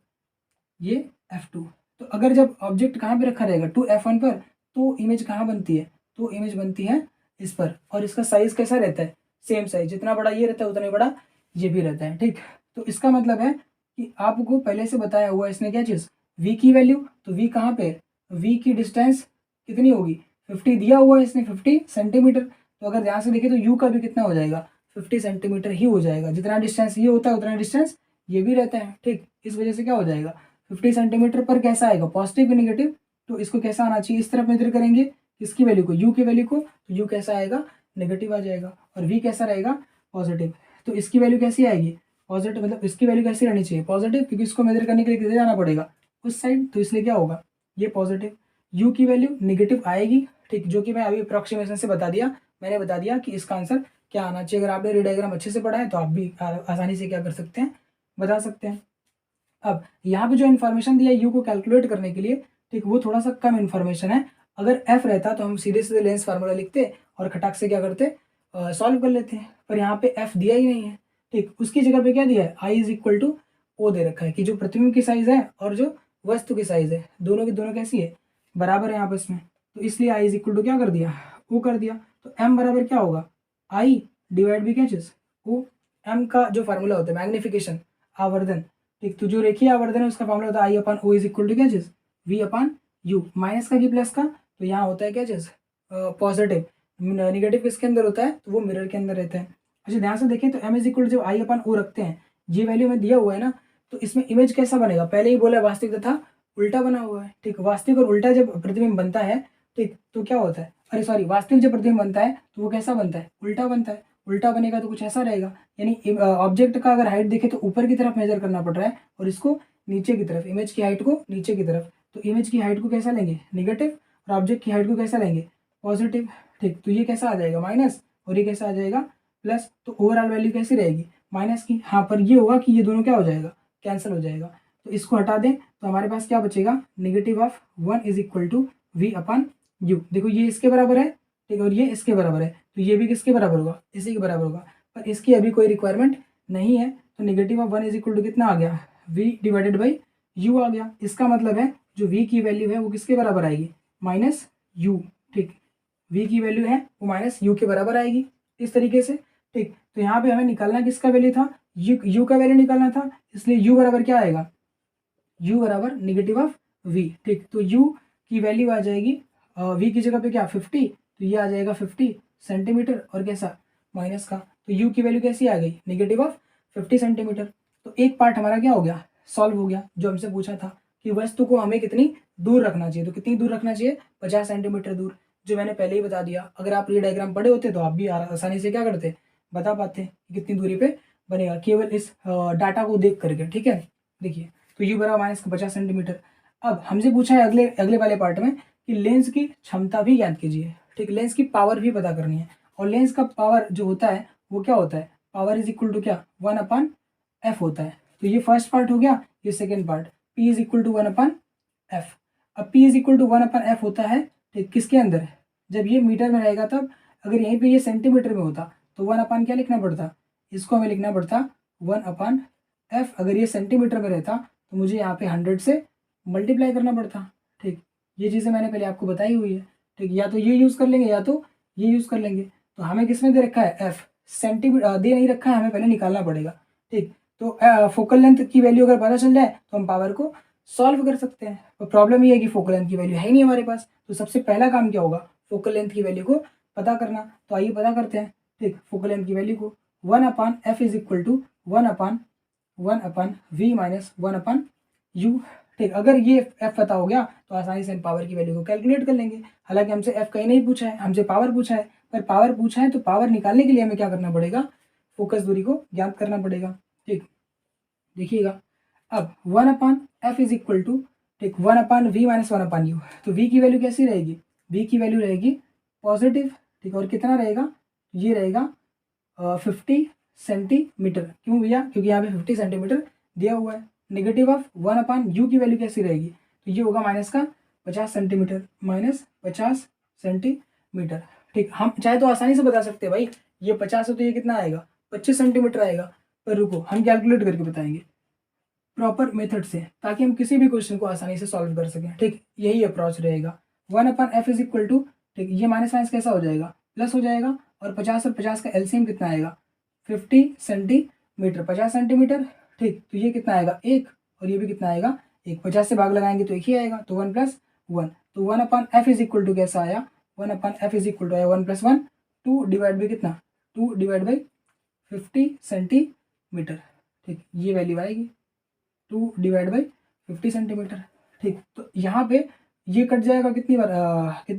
ये f2। तो अगर जब ऑब्जेक्ट कहाँ पे रखा रहेगा, 2f1 पर, तो इमेज कहाँ बनती है, तो इमेज बनती है इस पर। और इसका साइज कैसा रहता है, सेम साइज, जितना बड़ा ये रहता है उतना ही बड़ा ये भी रहता है। ठीक, तो इसका मतलब है कि आपको पहले से बताया हुआ इसने क्या चीज़, v की वैल्यू, तो v कहाँ पे है, v की डिस्टेंस कितनी होगी, 50 दिया हुआ है इसने, 50 सेंटीमीटर। तो अगर ध्यान से देखें तो u का भी कितना हो जाएगा, 50 सेंटीमीटर ही हो जाएगा। जितना डिस्टेंस ये होता है उतना डिस्टेंस ये भी रहता है। ठीक, इस वजह से क्या हो जाएगा, 50 सेंटीमीटर पर कैसा आएगा, पॉजिटिव या निगेटिव, तो इसको कैसा आना चाहिए, इस तरफ मेजर करेंगे किसकी वैल्यू को, u की वैल्यू को, तो u कैसा आएगा, नेगेटिव आ जाएगा, और v कैसा रहेगा, पॉजिटिव। तो इसकी वैल्यू कैसी आएगी, पॉजिटिव, मतलब इसकी वैल्यू कैसी रहनी चाहिए, पॉजिटिव, क्योंकि इसको मेजर करने के लिए किधर जाना पड़ेगा, उस साइड, तो इसलिए क्या होगा, ये पॉजिटिव। u की वैल्यू नेगेटिव आएगी। ठीक, जो कि मैं अभी अप्रॉक्सीमेशन से बता दिया, मैंने बता दिया कि इसका आंसर क्या आना चाहिए। अगर आपने रे डायग्राम अच्छे से पढ़ा है तो आप भी आसानी से क्या कर सकते हैं, बता सकते हैं। अब यहाँ पे जो इन्फॉर्मेशन दिया यू को कैलकुलेट करने के लिए, ठीक, वो थोड़ा सा कम इन्फॉर्मेशन है। अगर एफ रहता तो हम सीधे सीधे लेंस फार्मूला लिखते और खटाक से क्या करते, सॉल्व कर लेते हैं, पर यहाँ पे एफ दिया ही नहीं है। ठीक, उसकी जगह पे क्या दिया है, I is equal two O दे रखा है, कि जो प्रतिबिंब की साइज है और जो वस्तु की साइज है दोनों की दोनों कैसी है, बराबर है आपस में। तो इसलिए आई इज इक्वल टू क्या कर दिया, ओ कर दिया। तो एम बराबर क्या होगा, आई डिवाइड बाई क्या चीज, ओ। एम का जो फार्मूला होता है मैग्निफिकेशन, आवर्धन। ठीक, तो जो रेखीय आवर्धन है उसका फार्मूला होता है आई अपन ओ इज इक्वल टू क्या चीज, वी अपन यू। माइनस का की प्लस का, तो यहाँ होता है क्या चीज, पॉजिटिव। निगेटिव किसके अंदर होता है, तो वो मिरर के अंदर रहता है। अच्छा ध्यान से देखें तो एम इज इक्वल जब आई अपन ओ रखते हैं, ये वैल्यू में दिया हुआ है ना, तो इसमें इमेज कैसा बनेगा, पहले ही बोला वास्तविक तथा उल्टा बना हुआ है। ठीक, वास्तविक और उल्टा जब प्रतिबिंब बनता है, ठीक, तो क्या होता है, अरे सॉरी, वास्तविक जब प्रतिबिंब बनता है तो वो कैसा बनता है, उल्टा बनता है। उल्टा बनेगा तो कुछ ऐसा रहेगा, यानी ऑब्जेक्ट का अगर हाइट देखे तो ऊपर की तरफ मेजर करना पड़ रहा है और इसको नीचे की तरफ, इमेज की हाइट को नीचे की तरफ। तो इमेज की हाइट को कैसा लेंगे, नेगेटिव, और ऑब्जेक्ट की हाइट को कैसा लेंगे, पॉजिटिव। ठीक, तो ये कैसा आ जाएगा, माइनस, और ये कैसा आ जाएगा, प्लस। तो ओवरऑल वैल्यू कैसी रहेगी, माइनस की। हाँ, पर ये होगा कि ये दोनों क्या हो जाएगा, कैंसिल हो जाएगा। तो इसको हटा दें तो हमारे पास क्या बचेगा, negative of 1 is equal to v upon u. देखो ये इसके बराबर है, ठीक, और ये इसके बराबर है, तो ये भी किसके बराबर होगा, इसी के बराबर होगा। पर इसकी अभी कोई रिक्वायरमेंट नहीं है, तो negative of 1 is equal to कितना आ गया, v डिवाइडेड बाई यू आ गया। इसका मतलब है जो v की वैल्यू है वो किसके बराबर आएगी, माइनस यू। ठीक, v की वैल्यू है वो माइनस यू के बराबर आएगी, इस तरीके से। ठीक, तो यहाँ पे हमें निकालना किसका वैल्यू था, u का वैल्यू निकालना था, इसलिए u बराबर क्या आएगा, u बराबर नेगेटिव ऑफ v। ठीक, तो u की वैल्यू आ जाएगी v की जगह पे क्या 50, तो ये आ जाएगा 50 सेंटीमीटर, और कैसा, माइनस का। तो u की वैल्यू कैसी आ गई, नेगेटिव ऑफ 50 सेंटीमीटर। तो एक पार्ट हमारा क्या हो गया, सॉल्व हो गया। जो हमसे पूछा था कि वस्तु को हमें कितनी दूर रखना चाहिए, तो कितनी दूर रखना चाहिए, 50 सेंटीमीटर दूर, जो मैंने पहले ही बता दिया। अगर आप ये डायग्राम पढ़े होते तो आप भी आसानी से क्या करते, बता पाते कि कितनी दूरी पे बनेगा, केवल इस डाटा को देख करके। ठीक है, देखिए, तो u बराबर माइनस 50 सेंटीमीटर। अब हमसे पूछा है अगले अगले वाले पार्ट में कि लेंस की क्षमता भी ज्ञात कीजिए। ठीक, लेंस की पावर भी पता करनी है, और लेंस का पावर जो होता है वो क्या होता है, पावर इज इक्वल टू क्या, 1 अपन एफ होता है। तो ये फर्स्ट पार्ट हो गया, ये second part, p is equal to 1 upon f. अब p is equal to 1 upon f होता है, ठीक, किसके अंदर, जब ये मीटर में रहेगा तब। अगर यहीं पे ये सेंटीमीटर में होता तो 1 अपन क्या लिखना पड़ता, इसको हमें लिखना पड़ता 1 अपन एफ। अगर ये सेंटीमीटर में रहता तो मुझे यहाँ पे 100 से मल्टीप्लाई करना पड़ता। ठीक, ये चीज़ें मैंने पहले आपको बताई हुई है। ठीक, या तो ये यूज़ कर लेंगे या तो ये यूज़ कर लेंगे। तो हमें किसमें दे रखा है, एफ, सेंटीमीटर दे नहीं रखा है, हमें पहले निकालना पड़ेगा। ठीक, तो फोकल लेंथ की वैल्यू अगर पता चल जाए तो हम पावर को सॉल्व कर सकते हैं। तो प्रॉब्लम ये है कि फोकल लेंथ की वैल्यू है ही नहीं हमारे पास, तो सबसे पहला काम क्या होगा, फोकल लेंथ की वैल्यू को पता करना। तो आइए पता करते हैं। ठीक, फोकल लेंथ की वैल्यू को 1 upon F is equal to 1 upon V minus 1 upon U. ठीक, अगर ये एफ पता हो गया तो आसानी से हम पावर की वैल्यू को कैलकुलेट कर लेंगे। हालांकि हमसे एफ कहीं नहीं पूछा है, हमसे पावर पूछा है, पर पावर पूछा है तो पावर निकालने के लिए हमें क्या करना पड़ेगा, फोकस दूरी को ज्ञात करना पड़ेगा। ठीक, देखिएगा अब 1 upon F is equal to, ठीक, 1 upon V minus 1 upon you. तो वी की वैल्यू कैसी रहेगी, वी की वैल्यू रहेगी पॉजिटिव। ठीक, और कितना रहेगा, ये रहेगा 50 सेंटीमीटर। क्यों भैया, क्योंकि यहाँ पे 50 सेंटीमीटर दिया हुआ है। नेगेटिव ऑफ 1 अपान यू की वैल्यू कैसी रहेगी, तो ये होगा माइनस का 50 सेंटीमीटर, माइनस 50 सेंटीमीटर। ठीक, हम चाहे तो आसानी से बता सकते हैं भाई, ये 50 है तो ये कितना आएगा, 25 सेंटीमीटर आएगा। पर रुको, हम कैलकुलेट करके बताएंगे प्रॉपर मेथड से, ताकि हम किसी भी क्वेश्चन को आसानी से सॉल्व कर सकें। ठीक, यही अप्रोच रहेगा। 1 upon F is equal to, ठीक, ये माइनस माइनस कैसा हो जाएगा, प्लस हो जाएगा, और 50 का एलसीएम कितना आएगा 50 सेंटीमीटर, 50 सेंटीमीटर। ठीक, तो ये कितना आएगा 1 और ये भी कितना आएगा 1, 50 से भाग लगाएंगे तो 1 ही आएगा, तो 1 + 1, तो 1/f इज इक्वल टू कैसा आया 1/f इज इक्वल टू आया 1 + 1, 2 डिवाइड बाई कितना 2 डिवाइड बाई 50 सेंटीमीटर। ठीक, ये वैल्यू आएगी 2 डिवाइड बाई 50 सेंटीमीटर। ठीक, तो यहाँ पे ये कट जाएगा कितनी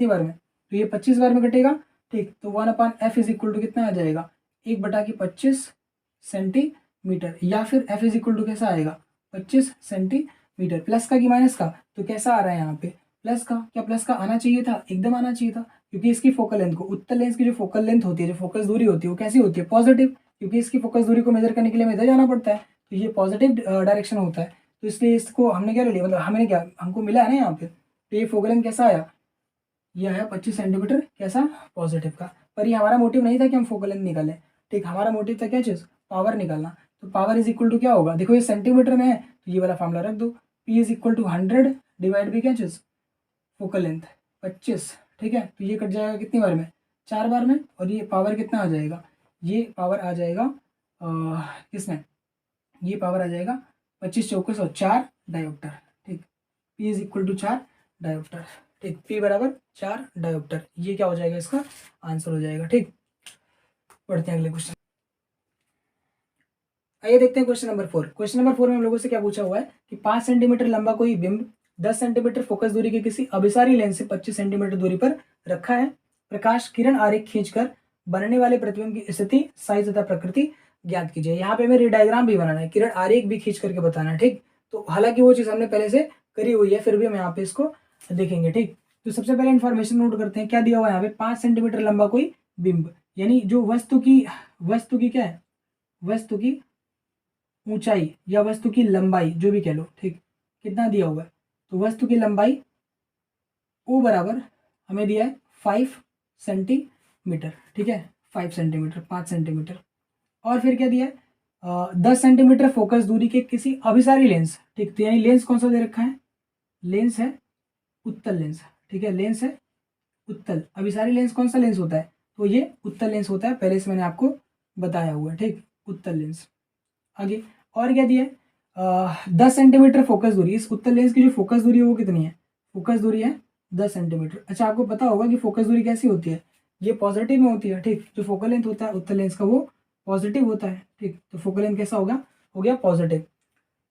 बार में, तो ये 25 बार में कटेगा। ठीक, तो 1/f इज इक्वल टू कितना आ जाएगा 1/25 सेंटीमीटर, या फिर f इज इक्वल टू कैसा आएगा 25 सेंटीमीटर। प्लस का कि माइनस का, तो कैसा आ रहा है यहाँ पे प्लस का। क्या प्लस का आना चाहिए था, एकदम आना चाहिए था, क्योंकि इसकी फोकल लेंथ को, उत्तल लेंस की जो फोकल लेंथ होती है, जो फोकस दूरी होती है, वो कैसी होती है पॉजिटिव, क्योंकि इसकी फोकस दूरी को मेजर करने के लिए हमें इधर जाना पड़ता है, तो ये पॉजिटिव डायरेक्शन होता है। तो इसलिए इसको हमने क्या ले लिया, मतलब हमने क्या, हमको मिला है ना यहाँ पे, तो ये फोकल लेंथ कैसा आया, ये आया 25 सेंटीमीटर, कैसा पॉजिटिव का। पर ये हमारा मोटिव नहीं था कि हम फोकल लेंथ निकालें। ठीक, हमारा मोटिव था क्या चीज़, पावर निकालना। तो पावर इज इक्वल टू क्या होगा, देखो ये सेंटीमीटर में है तो ये वाला फॉर्मूला रख दो, P is equal to 100 divide by क्या चीज़ फोकल लेंथ 25। ठीक है, तो ये कट जाएगा कितनी बार में 4 बार में, और ये पावर कितना आ जाएगा, ये पावर आ जाएगा किसमें, ये पावर आ जाएगा 25 चौके 4 डायोप्टर। ठीक, P is equal to 4 dioptre. ठीक, P बराबर 4 डायोप्टर, ये क्या हो जाएगा, इसका आंसर हो जाएगा। ठीक, पढ़ते हैं अगले क्वेश्चन। आइए देखते हैं क्वेश्चन नंबर 4। क्वेश्चन नंबर 4 में हम लोगों से क्या पूछा हुआ है कि 5 सेंटीमीटर लंबा कोई बिंब 10 सेंटीमीटर फोकस दूरी के किसी अभिसारी लेंस से 25 सेंटीमीटर दूरी पर रखा है। प्रकाश किरण आरेख खींचकर बनने वाले प्रतिबिंब की स्थिति, साइज तथा प्रकृति ज्ञात कीजिए। यहाँ पे हमें रेडायग्राम भी बनाना है, किरण आरेख भी खींच करके बताना है। ठीक, तो हालांकि वो चीज़ हमने पहले से करी हुई है, फिर भी हम यहाँ पे इसको देखेंगे। ठीक, तो सबसे पहले इन्फॉर्मेशन नोट करते हैं, क्या दिया हुआ है यहाँ पे 5 सेंटीमीटर लंबा कोई बिंब, यानी जो वस्तु की क्या है, वस्तु की ऊंचाई या वस्तु की लंबाई जो भी कह लो। ठीक, कितना दिया हुआ है, तो वस्तु की लंबाई ओ बराबर हमें दिया है 5 सेंटीमीटर। ठीक है, 5 सेंटीमीटर, 5 सेंटीमीटर। और फिर क्या दिया है 10 सेंटीमीटर फोकस दूरी के किसी अभिसारी लेंस। ठीक, तो यानी लेंस कौन सा दे रखा है, लेंस है उत्तल लेंस। ठीक है, लेंस है उत्तल। अभिसारी लेंस कौन सा लेंस होता है, तो ये उत्तल लेंस होता है, पहले से मैंने आपको बताया हुआ है। ठीक, उत्तल लेंस। आगे और क्या दिया है 10 सेंटीमीटर फोकस दूरी, इस उत्तल लेंस की जो फोकस दूरी है वो कितनी है, फोकस दूरी है 10 सेंटीमीटर। अच्छा, आपको पता होगा कि फोकस दूरी कैसी होती है, ये पॉजिटिव में होती है। ठीक, जो फोकल लेंथ होता है उत्तल लेंस का वो पॉजिटिव होता है। ठीक, तो फोकल लेंथ कैसा होगा, हो गया पॉजिटिव।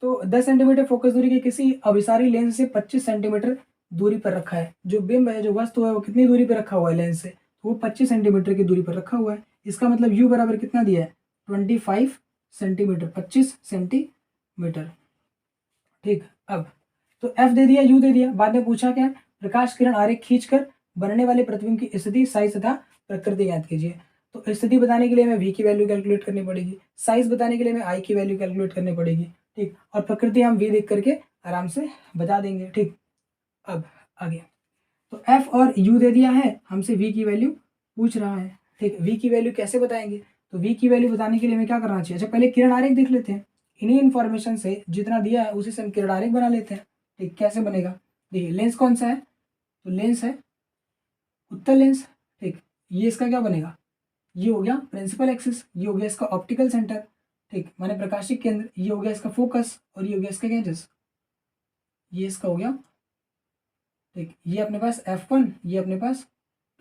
तो 10 सेंटीमीटर फोकस दूरी के किसी अभिसारी लेंस से 25 सेंटीमीटर दूरी पर रखा है। जो बिंब है, जो वस्तु है, वो कितनी दूरी पर रखा हुआ है लेंस से, तो वो 25 सेंटीमीटर की दूरी पर रखा हुआ है। इसका मतलब यू बराबर कितना दिया है 25 सेंटीमीटर, 25 सेंटीमीटर। ठीक, अब तो एफ दे दिया, यू दे दिया, बाद में पूछा क्या, प्रकाश किरण आरेख खींचकर बनने वाले प्रतिबिंब की स्थिति, साइज तथा प्रकृति ज्ञात कीजिए। तो स्थिति बताने के लिए हमें वी की वैल्यू कैलकुलेट करनी पड़ेगी, साइज बताने के लिए हमें आई की वैल्यू कैलकुलेट करनी पड़ेगी। ठीक, और प्रकृति हम वी देख करके आराम से बता देंगे। ठीक, अब आगे तो एफ और यू दे दिया है, हमसे वी की वैल्यू पूछ रहा है। ठीक, वी की वैल्यू कैसे बताएंगे, तो वी की वैल्यू बताने के लिए हमें क्या करना चाहिए, अच्छा पहले किरण आरेख देख लेते हैं। इन्हीं इन्फॉर्मेशन से जितना दिया है उसी से हम किरण आरेख बना लेते हैं। ठीक, कैसे बनेगा, देखिए लेंस कौन सा है, तो लेंस है उत्तल लेंस। ठीक, ये इसका क्या बनेगा, ये हो गया प्रिंसिपल एक्सिस, ये हो गया इसका ऑप्टिकल सेंटर। ठीक, माने प्रकाशिक केंद्र, ये हो गया इसका फोकस, और ये हो गया इसका गैजेस, ये इसका हो गया। ठीक, ये अपने पास F1, ये अपने पास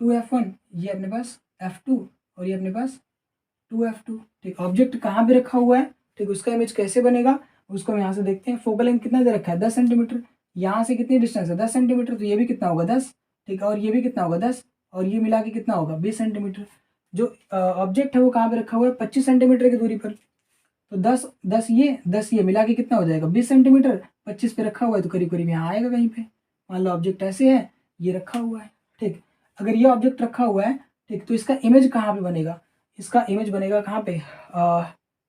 2F1, ये अपने पास F2, और ये अपने पास 2F2। ठीक, ऑब्जेक्ट कहाँ पे रखा हुआ है, ठीक, उसका इमेज कैसे बनेगा उसको हम यहाँ से देखते हैं। फोकल लेंथ कितना दे रखा है 10 सेंटीमीटर, यहाँ से कितनी डिस्टेंस है 10 सेंटीमीटर, तो ये भी कितना होगा 10। ठीक, और ये भी कितना होगा 10, और ये मिला के कितना होगा 20 सेंटीमीटर। जो ऑब्जेक्ट है वो कहाँ पे रखा हुआ है 25 सेंटीमीटर की दूरी पर, तो 10 ये मिला के कितना हो जाएगा 20 सेंटीमीटर, 25 पे रखा हुआ है तो करीब करीब यहाँ आएगा कहीं पे। मान लो ऑब्जेक्ट ऐसे है, ये रखा हुआ है। ठीक, अगर ये ऑब्जेक्ट रखा हुआ है, ठीक, तो इसका इमेज कहाँ पे बनेगा, इसका इमेज बनेगा कहाँ पे,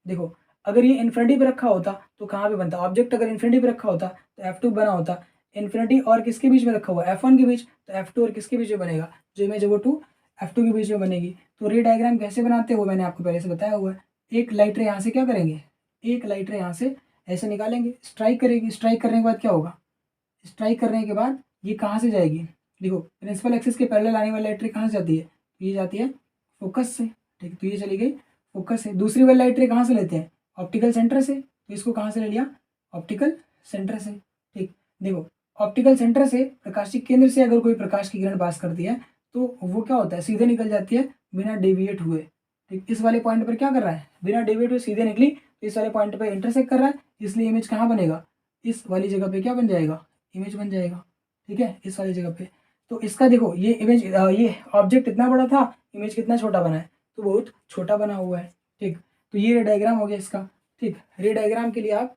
देखो अगर ये इन्फिनिटी पे रखा होता तो कहाँ पे बनता, ऑब्जेक्ट अगर इन्फिनिटी पे रखा होता तो F2 बना होता, इन्फिनिटी और किसके बीच में रखा हुआ F1 के बीच, तो F2 और किसके बीच में बनेगा, जो इमेज है वो 2 F2 के बीच में बनेगी। तो रे डायग्राम कैसे बनाते हैं वो मैंने आपको पहले से बताया हुआ है। एक लाइट रे यहाँ से क्या करेंगे, एक लाइट रे यहाँ से ऐसे निकालेंगे, स्ट्राइक करेगी, स्ट्राइक करने के बाद क्या होगा, स्ट्राइक करने के बाद ये कहाँ से जाएगी, देखो प्रिंसिपल एक्सिस के पैरेलल आने वाली लाइट रे कहाँ से जाती है, ये जाती है फोकस से, ठीक। तो ये चली गई फोकस से। दूसरी वाली लाइट रे कहाँ से लेते हैं? ऑप्टिकल सेंटर से। तो इसको कहाँ से ले लिया? ऑप्टिकल सेंटर से, ठीक। देखो ऑप्टिकल सेंटर से, प्रकाशिक केंद्र से अगर कोई प्रकाश की किरण पास करती है तो वो क्या होता है? सीधे निकल जाती है बिना डेविएट हुए, ठीक। इस वाले पॉइंट पर क्या कर रहा है? बिना डेविएट हुए सीधे निकली, तो इस वाले पॉइंट पर इंटरसेक्ट कर रहा है, इसलिए इमेज कहाँ बनेगा? इस वाली जगह पे क्या बन जाएगा? इमेज बन जाएगा, ठीक है, इस वाली जगह पे। तो इसका देखो ये इमेज, ये ऑब्जेक्ट इतना बड़ा था, इमेज कितना छोटा बना है? तो बहुत छोटा बना हुआ है, ठीक। तो ये रे डायग्राम हो गया इसका, ठीक। रे डायग्राम के लिए आप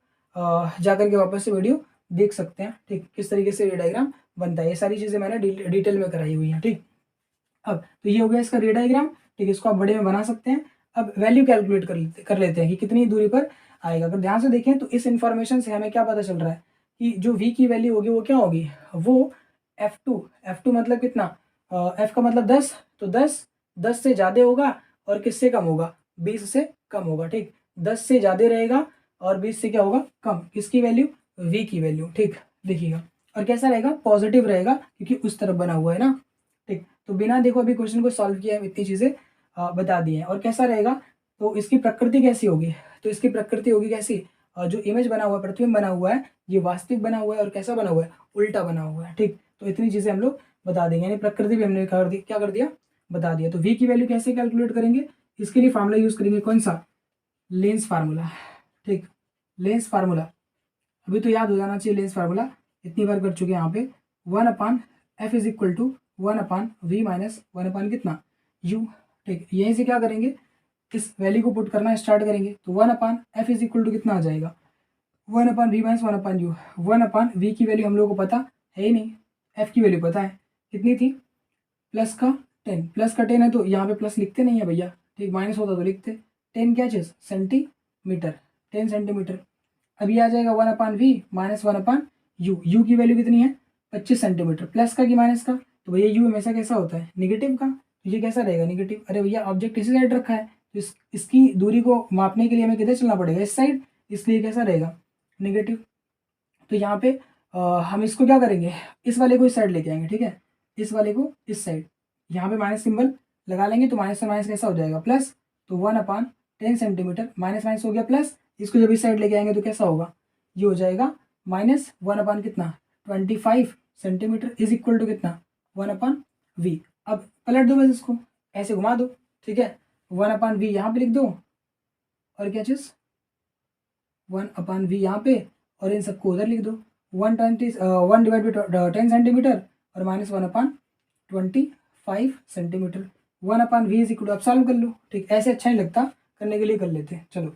जाकर के वापस से वीडियो देख सकते हैं, ठीक, किस तरीके से रे डायग्राम बनता है। ये सारी चीज़ें मैंने डिटेल में कराई हुई हैं, ठीक। अब तो ये हो गया इसका रे डायग्राम, ठीक। इसको आप बड़े में बना सकते हैं। अब वैल्यू कैलकुलेट कर लेते हैं कि कितनी दूरी पर आएगा। अगर ध्यान से देखें तो इस इन्फॉर्मेशन से हमें क्या पता चल रहा है कि जो v की वैल्यू होगी वो क्या होगी? वो f2 मतलब कितना? f का मतलब 10, तो 10 से ज़्यादा होगा और किससे कम होगा? 20 से कम होगा, ठीक। 10 से ज़्यादा रहेगा और 20 से क्या होगा? कम। किसकी वैल्यू? v की वैल्यू, ठीक। देखिएगा, और कैसा रहेगा? पॉजिटिव रहेगा, क्योंकि उस तरफ बना हुआ है ना, ठीक। तो बिना देखो अभी क्वेश्चन को सॉल्व किया है इतनी चीज़ें बता दी हैं। और कैसा रहेगा? तो इसकी प्रकृति कैसी होगी? तो इसकी प्रकृति होगी कैसी? जो इमेज बना हुआ है, प्रतिबिंब बना हुआ है, ये वास्तविक बना हुआ है और कैसा बना हुआ है? उल्टा बना हुआ है, ठीक। तो इतनी चीज़ें हम लोग बता देंगे, यानी प्रकृति भी हमने क्या कर दिया? बता दिया। तो v की वैल्यू कैसे कैलकुलेट करेंगे? इसके लिए फार्मूला यूज करेंगे, कौन सा? लेंस फार्मूला, ठीक। लेंस फार्मूला अभी तो याद हो जाना चाहिए, लेंस फार्मूला इतनी बार कर चुके हैं यहाँ पे। 1/f is equal to 1/v minus 1/ कितना? u, ठीक। यहीं से क्या करेंगे? इस वैल्यू को पुट करना स्टार्ट करेंगे, तो 1/f इज इक्वल टू कितना आ जाएगा? 1/v minus 1/u। 1/v की वैल्यू हम लोगों को पता है ही नहीं, f की वैल्यू पता है, कितनी थी? प्लस का 10, प्लस का 10 है तो यहाँ पे प्लस लिखते नहीं है भैया, ठीक। माइनस होता तो लिखते। 10 क्या चीज़? Centimetre, 10 centimetre. अब ये आ जाएगा 1/v माइनस 1/u। u की वैल्यू कितनी है? 25 सेंटीमीटर। प्लस का कि माइनस का? तो भैया u हमेशा कैसा होता है? निगेटिव का, तो ये कैसा रहेगा? निगेटिव। अरे भैया ऑब्जेक्ट इसी साइड रखा है, तो इसकी दूरी को मापने के लिए हमें किधर चलना पड़ेगा? इस साइड, इसलिए कैसा रहेगा? निगेटिव। तो यहाँ पे हम इसको क्या करेंगे? इस वाले को इस साइड लेके आएंगे, ठीक है, इस वाले को इस साइड। यहाँ पे माइनस सिंबल लगा लेंगे, तो माइनस से माइनस कैसा हो जाएगा? प्लस। तो 1/10 सेंटीमीटर, माइनस माइनस हो गया प्लस, इसको जब इस साइड लेके आएंगे तो कैसा होगा? ये हो जाएगा माइनस 1/ कितना? 25 सेंटीमीटर इज इक्वल टू कितना? 1/v। अब पलट दो बस इसको, ऐसे घुमा दो, ठीक है। 1/v यहाँ पे लिख दो, और क्या चीज़? 1/v यहाँ पे, और इन सबको उधर लिख दो। 1 डिवाइड बाई 10 सेंटीमीटर और minus 1/25 centimetre. 1/v is equal, अब सॉल्व कर लो, ठीक। ऐसे अच्छा नहीं लगता, करने के लिए कर लेते हैं, चलो।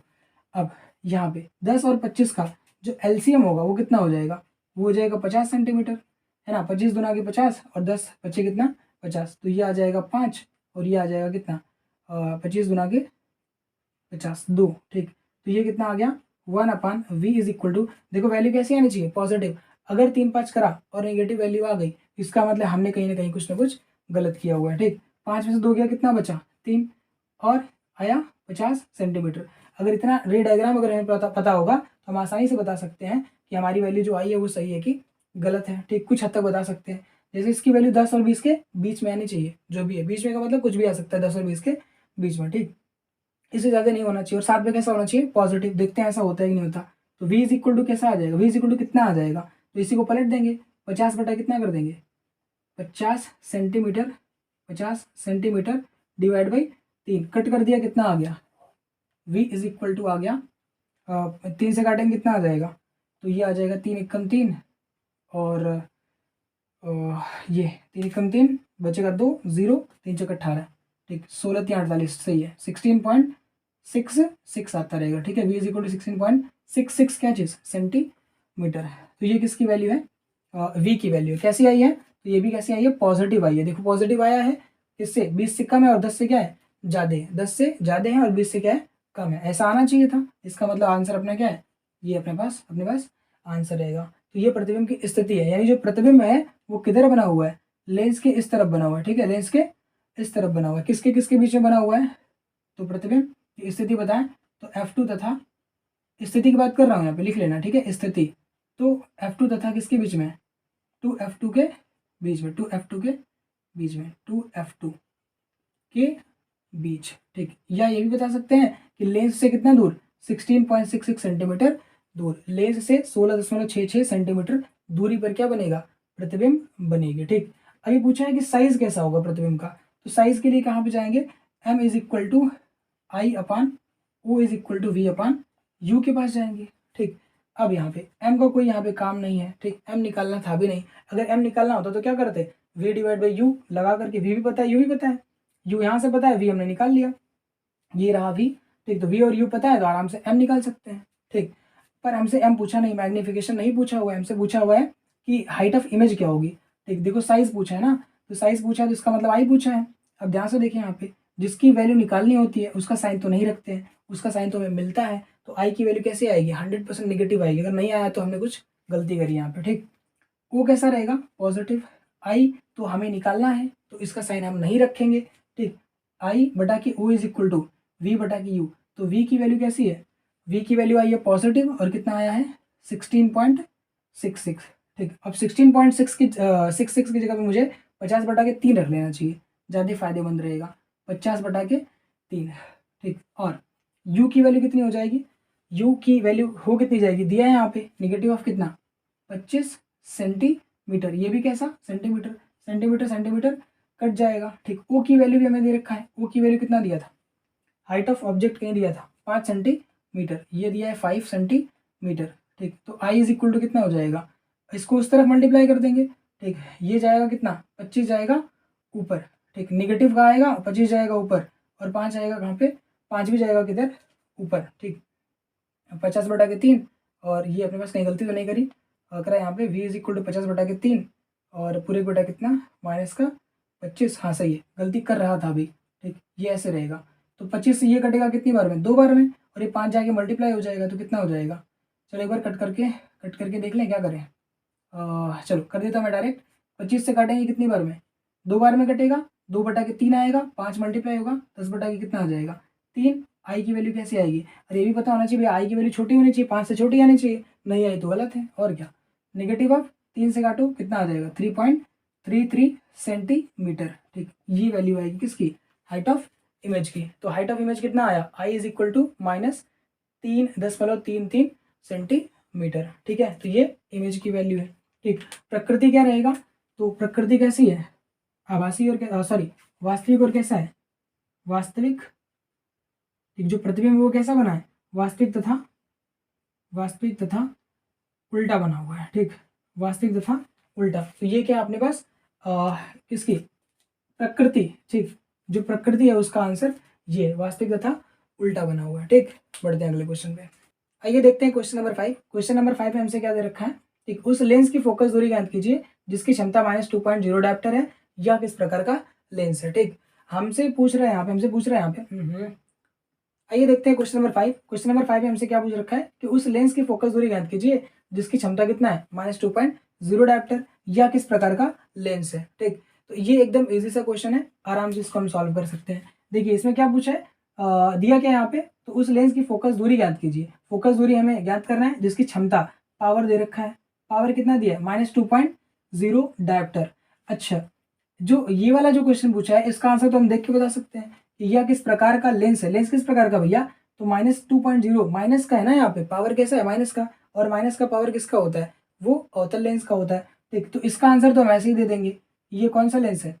अब यहाँ पे 10 और 25 का जो एलसीएम होगा वो कितना हो जाएगा? वो हो जाएगा 50 सेंटीमीटर, है ना। 25 दूना के 50 और 10 बचे कितना? 50। तो ये आ जाएगा 5 और ये आ जाएगा कितना? 25 दूना के 50, 2, ठीक। तो ये कितना आ गया? 1/v इज इक्वल टू, देखो वैल्यू कैसी आनी चाहिए? पॉजिटिव। अगर 3-5 करा और नेगेटिव वैल्यू आ गई, इसका मतलब हमने कहीं ना कहीं कुछ ना कुछ गलत किया हुआ है, ठीक। 5 में से 2 गया, कितना बचा? 3, और आया 50 सेंटीमीटर। अगर इतना रे डायग्राम अगर हमें पता होगा तो हम आसानी से बता सकते हैं कि हमारी वैल्यू जो आई है वो सही है कि गलत है, ठीक। कुछ हद तक बता सकते हैं। जैसे इसकी वैल्यू 10 और 20 के बीच में आनी चाहिए, जो भी है बीच में का मतलब कुछ भी आ सकता है, 10 और 20 के बीच में, ठीक। इससे ज़्यादा नहीं होना चाहिए, और साथ में कैसा होना चाहिए? पॉजिटिव। देखते हैं ऐसा होता है कि नहीं होता। तो v इज इक्वल टू कैसा आ जाएगा? v इज इक्वल टू कितना आ जाएगा? तो इसी को पलट देंगे, 50 बटा कितना कर देंगे? 50 centimetre, 50 centimetre divide by 3, cut कर दिया, कितना आ गया? v इज इक्वल टू आ गया 3 से काटेंगे कितना आ जाएगा? तो ये आ जाएगा 3 एकम 3, और ये 3 एकम 3 बचेगा 2, 0, 3 चौक 18, ठीक। 16×3=48, सही है। 16.66 आता रहेगा, ठीक है। v इज इक्वल टू 16.66 क्या चीज़? सेंटीमीटर। तो ये किसकी वैल्यू है? v की वैल्यू कैसी आई है? तो ये भी कैसी आई है? पॉजिटिव आई है। देखो पॉजिटिव आया है, किससे? 20 से कम है और 10 से क्या है? ज़्यादा है। 10 से ज़्यादा है और 20 से क्या है? कम है। ऐसा आना चाहिए था। इसका मतलब आंसर अपना क्या है? ये अपने पास आंसर रहेगा। तो ये प्रतिबिंब की स्थिति है, यानी जो प्रतिबिंब है वो किधर बना हुआ है? लेंस के इस तरफ बना हुआ है, ठीक है। लेंस के इस तरफ बना हुआ है। किसके किसके बीच में बना हुआ है? तो प्रतिबिंब की स्थिति बताएं तो f2 तथा, स्थिति की बात कर रहा हूँ यहाँ पे, लिख लेना, ठीक है। स्थिति तो f2 तथा किसके बीच में? 2f2 के बीच में, 2f2 के बीच में, 2f2 के बीच, ठीक। या ये भी बता सकते हैं कि लेंस से कितना दूर, 16.66 सेंटीमीटर दूर। लेंस से 16.66 सेंटीमीटर दूरी पर क्या बनेगा, प्रतिबिंब बनेगी, ठीक। अभी पूछा है कि साइज कैसा होगा प्रतिबिंब का, तो साइज के लिए कहाँ पे जाएंगे, m is equal to i upon o is equal to v upon u के पास जाएंगे, ठीक। अब यहाँ पे m का कोई यहाँ पे काम नहीं है, ठीक, m निकालना था भी नहीं। अगर m निकालना होता तो क्या करते, v डिवाइड बाई यू लगा करके, v भी पता है u भी पता है, u यहाँ से पता है, v हमने निकाल लिया, ये रहा v, ठीक। तो v और u पता है तो आराम से m निकाल सकते हैं, ठीक। पर हमसे m पूछा नहीं, मैग्नीफिकेशन नहीं पूछा हुआ है, हमसे पूछा हुआ है कि हाइट ऑफ इमेज क्या होगी, ठीक। देखो साइज पूछा है ना, तो साइज पूछा है तो इसका मतलब आई पूछा है। अब ध्यान से देखें, यहाँ पे जिसकी वैल्यू निकालनी होती है उसका साइन तो नहीं रखते हैं, उसका साइन तो हमें मिलता है, तो आई की वैल्यू कैसे आएगी, 100% निगेटिव आएगी। अगर नहीं आया तो हमने कुछ गलती करी यहाँ पे, ठीक। वो कैसा रहेगा, पॉजिटिव। आई तो हमें निकालना है तो इसका साइन हम नहीं रखेंगे, ठीक। आई बटा की o is equal to v बटा की यू, तो वी की वैल्यू कैसी है, वी की वैल्यू आई है पॉजिटिव और कितना आया है 16.66, ठीक। अब 16.66 की जगह पे मुझे 50 बटा के 3 रख लेना चाहिए, ज़्यादा फायदेमंद रहेगा, 50 बटा के 3, ठीक। और u की वैल्यू कितनी हो जाएगी, u की वैल्यू हो कितनी जाएगी, दिया है यहाँ पे निगेटिव ऑफ कितना 25 सेंटीमीटर, ये भी कैसा सेंटीमीटर, सेंटीमीटर सेंटीमीटर कट जाएगा, ठीक। ओ की वैल्यू भी हमें दे रखा है, ओ की वैल्यू कितना दिया था, हाइट ऑफ ऑब्जेक्ट कहीं दिया था 5 सेंटीमीटर, ये दिया है 5 सेंटीमीटर, ठीक। तो आई इज इक्वल टू कितना हो जाएगा, इसको उस तरफ मल्टीप्लाई कर देंगे, ठीक। ये जाएगा कितना 25 जाएगा ऊपर, ठीक। निगेटिव का आएगा 25 जाएगा ऊपर और 5 आएगा कहाँ पे, 5 भी जाएगा किधर ऊपर, ठीक। 50 बटा के 3 और ये अपने पास कहीं गलती तो नहीं करी, करा यहाँ पे v इज इक्वल टू 50 बटा के 3 और पूरे बटा कितना माइनस का 25, हाँ सही है, गलती कर रहा था अभी, ठीक। ये ऐसे रहेगा, तो 25 से ये कटेगा कितनी बार में, 2 बार में, और ये 5 जाके मल्टीप्लाई हो जाएगा तो कितना हो जाएगा, चलो एक बार कट करके देख लें क्या करें, चलो कर देता हूँ मैं डायरेक्ट। 25 से काटेंगे कितनी बार में, 2 बार में कटेगा, 2 बटा के 3 आएगा, 5 मल्टीप्लाई होगा, 10 बटा के कितना आ जाएगा 3। आई की वैल्यू कैसे आएगी, अरे ये भी पता होना चाहिए भैया, आई की वैल्यू छोटी होनी चाहिए, 5 से छोटी आनी चाहिए, नहीं आई तो गलत है, और क्या। नेगेटिव ऑफ 3 से काटो कितना आ जाएगा 3.33 सेंटीमीटर, ठीक। ये वैल्यू आएगी किसकी, हाइट ऑफ इमेज की। तो हाइट ऑफ इमेज कितना आया, I is equal to -3.33 centimetre, ठीक है। तो ये इमेज की वैल्यू है, ठीक। प्रकृति क्या रहेगा, तो प्रकृति कैसी है, आभासी और सॉरी वास्तविक और कैसा है, वास्तविक, ठीक। जो प्रतिबिंब वो कैसा बना है, वास्तविक तथा उल्टा बना हुआ है, ठीक। वास्तविक तथा उल्टा, तो ये क्या अपने पास किसकी, प्रकृति, ठीक। जो प्रकृति है उसका आंसर ये वास्तविक तथा उल्टा बना हुआ है, ठीक। बढ़ते हैं अगले क्वेश्चन पे। आइए देखते हैं क्वेश्चन नंबर 5। क्वेश्चन नंबर 5 में हमसे क्या दे रखा है, ठीक। उस लेंस की फोकस दूरी ज्ञात कीजिए जिसकी क्षमता -2.0 डायप्टर है, या किस प्रकार का लेंस है, ठीक। हमसे पूछ रहा है यहाँ पे, आइए देखते हैं क्वेश्चन नंबर 5। क्वेश्चन नंबर 5 में हमसे क्या पूछ रखा है कि उस लेंस की फोकस दूरी ज्ञात कीजिए जिसकी क्षमता कितना है -2.0 डायप्टर, या किस प्रकार का लेंस है, ठीक। तो ये एकदम इजी सा क्वेश्चन है, आराम से इसको हम सॉल्व कर सकते हैं। देखिए इसमें क्या पूछा है, दिया क्या है यहाँ पे, तो उस लेंस की फोकस दूरी ज्ञात कीजिए, फोकस दूरी हमें ज्ञात करना है जिसकी क्षमता, पावर दे रखा है, पावर कितना दिया है -2.0 डायप्टर। अच्छा, जो ये वाला जो क्वेश्चन पूछा है इसका आंसर तो हम देख के बता सकते हैं कि यह किस प्रकार का लेंस है, लेंस किस प्रकार का भैया, तो -2.0 माइनस का है ना, यहाँ पे पावर कैसा है माइनस का, और माइनस का पावर किसका होता है, वो अवतल लेंस का होता है, ठीक। तो इसका आंसर तो हम ऐसे ही दे देंगे, ये कौन सा लेंस है,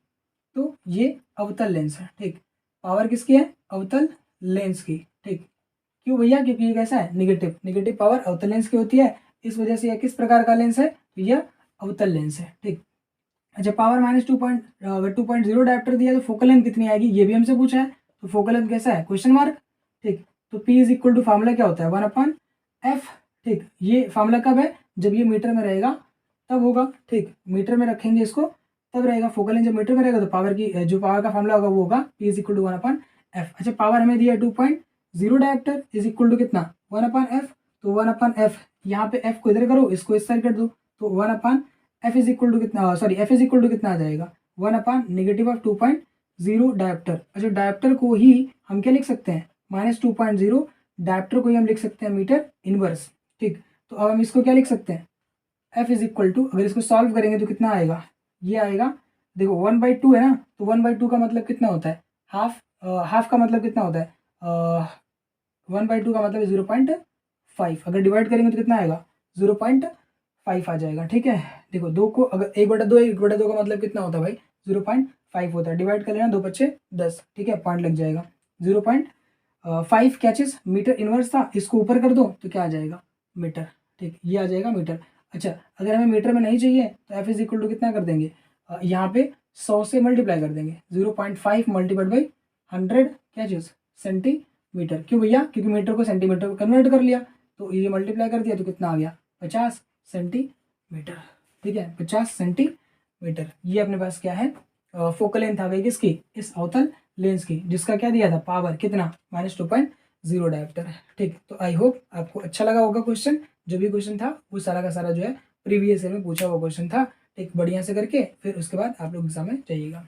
तो ये अवतल लेंस है, ठीक। पावर किसकी है, अवतल लेंस की, ठीक। क्यों भैया, क्योंकि ये कैसा है निगेटिव, निगेटिव पावर अवतल लेंस की होती है, इस वजह से यह किस प्रकार का लेंस है, तो यह अवतल लेंस है, ठीक। अच्छा, पावर -2.0 डायप्टर दिया तो फोकल लेंथ कितनी आएगी, ये भी हमसे पूछा है, तो फोकल लेंथ कैसा है क्वेश्चन मार्क, ठीक। तो P is equal to formula क्या होता है 1/f, ठीक। ये फार्मूला कब है, जब ये मीटर में रहेगा तब होगा, ठीक। मीटर में रखेंगे इसको तब रहेगा, फोकल लेंथ जब मीटर में रहेगा तो पावर की जो पावर का फार्मूला होगा वो होगा P is equal to 1/f। अच्छा, पावर हमें दिया 2.0 डायप्टर इज इक्वल टू कितना 1/f, तो 1/f, यहाँ पे f को इधर करो, इसको इस साइड कर दो, तो 1/f इज इक्वल टू कितना, sorry f is equal to कितना आ जाएगा 1/-2.0 डायप्टर। अच्छा, डायप्टर को ही हम क्या लिख सकते हैं, -2.0 डायप्टर को ही हम लिख सकते हैं मीटर इनवर्स, ठीक। तो अब हम इसको क्या लिख सकते हैं, f इज इक्वल टू, अगर इसको सॉल्व करेंगे तो कितना आएगा, ये आएगा, देखो 1/2 है ना, तो 1/2 का मतलब कितना होता है हाफ, हाफ का मतलब कितना होता है, 1/2 का मतलब 0.5, अगर डिवाइड करेंगे तो कितना आएगा, 0.5 आ जाएगा। ठीक है, देखो 2 को अगर 1/2, 1/2 का मतलब कितना होता है भाई, 0.5 होता है। डिवाइड कर लेना, 2 बच्चे 10, ठीक है, पॉइंट लग जाएगा। 0.5 क्या चीज़, मीटर इनवर्स था, इसको ऊपर कर दो तो क्या आ जाएगा, मीटर। ठीक, ये आ जाएगा मीटर। अच्छा, अगर हमें मीटर में नहीं चाहिए तो एफ इज इक्वल टू कितना कर देंगे, यहाँ पे 100 से मल्टीप्लाई कर देंगे, 0.5 मल्टीप्लाइड बाई 100 क्या चीज़, सेंटीमीटर। क्यों भैया, क्योंकि मीटर को सेंटीमीटर में कन्वर्ट कर लिया, तो ये मल्टीप्लाई कर दिया तो कितना आ गया, 50 सेंटीमीटर। ठीक है, 50 सेंटीमीटर। ये अपने पास क्या है, फोकल लेंथ आ गई किसकी, इस अवतल लेंस की, जिसका क्या दिया था, पावर कितना, -2.0 डायोप्टर। ठीक, तो आई होप आपको अच्छा लगा होगा क्वेश्चन। जो भी क्वेश्चन था वो सारा का सारा जो है प्रीवियस ईयर में पूछा हुआ क्वेश्चन था। ठीक, बढ़िया से करके फिर उसके बाद आप लोग एग्जाम में जाइएगा।